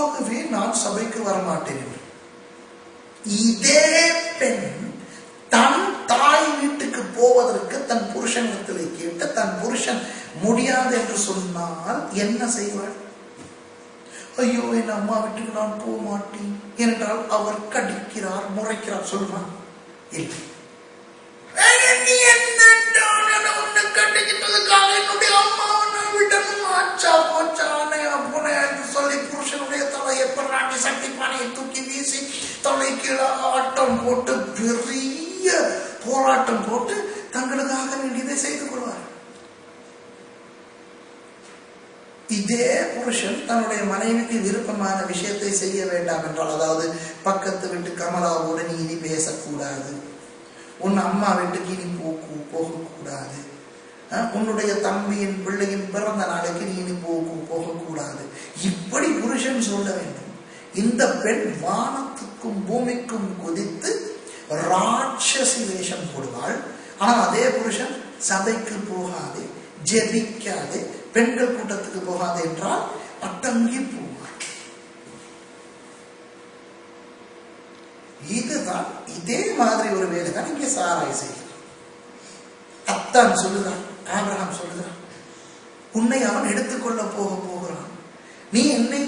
ஆகவே நான் சபைக்கு வரமாட்டேன் என்று. இதே பெண் தன் தாய் வீட்டுக்கு போவதற்கு தன் புருஷனிடத்திலே கேட்டு தன் புருஷன் முடியாது என்று சொன்னால் என்ன செய்வாள்? ஐயோ, என் அம்மா வீட்டுக்கு நான் போக மாட்டேன் என்றால் அவர் கடிக்கிறார், முறைக்கிறார் சொல்லுவான். இல்லை, என்னுடைய அம்மாவை நான் விடணும், ஆச்சா போச்சா போன சொல்லி புருஷனுடைய தலையை பராட்டி சக்தி பானையை தூக்கி வீசி தலை கீழே ஆட்டம் போட்டு பெரிய போராட்டம் போட்டு தங்களுக்காக வேண்டியதை செய்து கொள்வார். இதே புருஷன் தன்னுடைய மனைவிக்கு விருப்பமான விஷயத்தை செய்ய வேண்டாம் என்றால், அதாவது பக்கத்து வீட்டு கமலாவோடு நீ இனி பேசக்கூடாது, உன் அம்மா வீட்டுக்கு இனி போகக்கூடாது, உன்னுடைய தம்பியின் பிள்ளையின் பிறந்த நாளைக்கு நீ இனி போகக்கூடாது. இப்படி புருஷன் சொல்ல வேண்டும். இந்த பெண் வானத்துக்கும் பூமிக்கும் குதித்து ராட்சசி வேஷம் போடுவாள். ஆனால் அதே புருஷன் சபைக்கு போகாதே, ஜெபிக்காதே, பெண்கள் கூட்டத்துக்கு போகாதே என்றால் அடங்கி போவார். இதுதான் இதே மாதிரி ஒரு வேலை தான் இங்கே சாராய் செய்கிறார். அத்தான் சொல்லுகிறான், ஆபிரகாம் சொல்லுகிறான், உன்னை அவன் எடுத்துக்கொள்ள போகிறான். நீ என்னை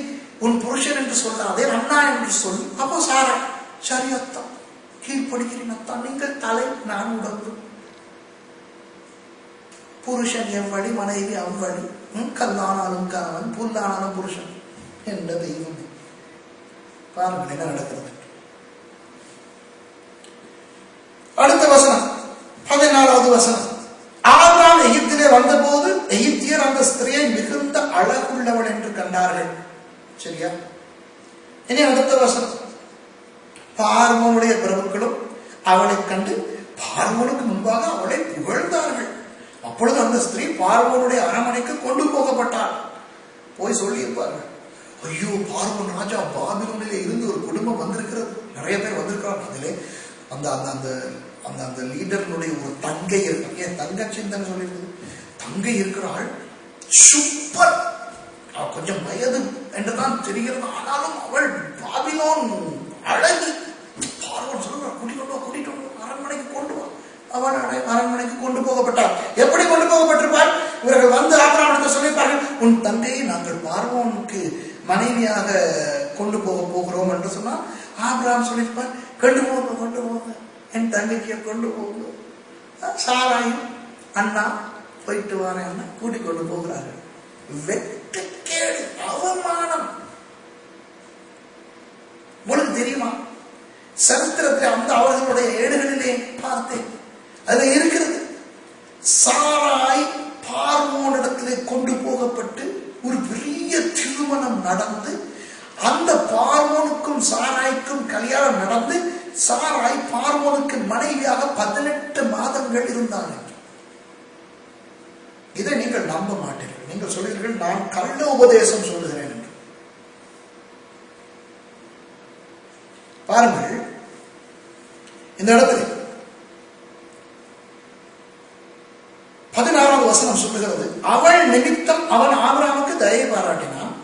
உன் புருஷன் என்று சொல்லாதே, அண்ணா என்று சொல். அப்போ சாராய், சரி அத்தான், கீழ்ப்படுகிறேன் அத்தான், நீங்கள் தலை நான் உடம்பு. புருஷன் எவ்வழி மனைவி அவ்வழி, கல்லானாலும் கணவன் புல்லானாலும் புருஷன் என்ற தெய்வம். பாருங்கள் என்ன நடக்கிறது. அடுத்த வசனம் 14வது வசனம். ஆபிரகாம் எகிப்திலே வந்தபோது எகிப்தியர் அந்த ஸ்திரியை மிகுந்த அழகுள்ளவள் என்று கண்டார்கள். சரியா? இனி அடுத்த வசனம். பார்வோனுடைய பிரபுக்களும் அவளை கண்டு பார்வோனுக்கு முன்பாக அவளை புகழ்ந்தார்கள். அப்பொழுது அந்த ஸ்திரீ பார்வோனுடைய அரண்மனைக்கு கொண்டு போகப்பட்டாள். போய் சொல்லி இருப்பார்கள், ஐயோ பார்வோன் ராஜா பாபிலோனிலே இருந்து ஒரு குடும்பம் வந்திருக்கிறது, நிறைய பேர் வந்திருக்கிறார். அதிலே அந்த அந்த அந்த அந்த லீடர்னுடைய ஒரு தங்கை இருக்கு. ஏன் தங்கச்சின்னு சொல்லியிருக்குது, தங்கை இருக்கிறாள், சூப்பர், கொஞ்சம் வயது என்றுதான் தெரிகிறது, ஆனாலும் அவள் பாபிலோன் அழகி. பார்வோன் சொல்லுவார், கூட்டிட்டு அரண்மனைக்கு கொண்டு வா. அவள் அரண்மனைக்கு கொண்டு போகப்பட்டாள். எப்படி கொண்டு போகப்பட்டிருப்பாள்? இவர்கள் வந்து ஆபிரகாமிடத்தில் சொல்லியிருப்பார்கள், உன் தங்கையை நாங்கள் பார்வோனுக்கு மனைவியாக கொண்டு போகிறோம் என்று சொன்னால் ஆபிரகாம் சொல்லியிருப்பார், கொண்டு போக என் தங்கைக்கு கொண்டு போக. சாராயும் அண்ணா போயிட்டு வரேன் கூட்டிக் கொண்டு போகிறார்கள். வெட்கக்கேடு, அவமானம். உங்களுக்கு தெரியுமா, சரித்திரத்தில் அந்த அவர்களுடைய ஏடுகளிலே பார்த்தேன், அதுல இருக்கிறது, சாராய் பார்வோனிடத்திலே கொண்டு போகப்பட்டு ஒரு பெரிய திருமணம் நடந்து, அந்த பார்வோனுக்கும் சாராய்க்கும் கல்யாணம் நடந்து, சாராய் பார்வோனுக்கு மனைவியாக 18 மாதங்கள் இருந்தார்கள். இதை நீங்கள் நம்ப மாட்டீர்கள். நீங்கள் சொல்கிறீர்கள், நான் கள்ள உபதேசம் சொல்லுகிறேன் என்று. பாருங்கள், இந்த இடத்துல 16வது வசனம் சொல்லுகிறது, அவள் நிமித்தம் அவன் ஆபிரகாமுக்கு தயை பாராட்டினான்.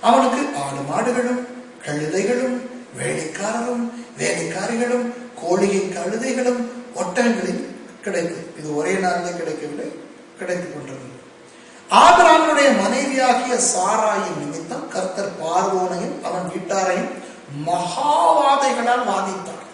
அவனுக்கு ஆடு மாடுகளும் கழுதைகளும் வேலைக்காரரும் வேலைக்காரிகளும் கோழிகை கழுதைகளும் ஒட்டகங்களில் கிடைக்கும். இது ஒரே நாளிலே கிடைக்கவில்லை, கிடைத்துக் கொண்டிருந்தது. ஆபிரகாமுடைய மனைவியாகிய சாராயின் நிமித்தம் கர்த்தர் பார்வோனையும் அவன் வீட்டாரையும் மகாவாதைகளால் வாதித்தார்.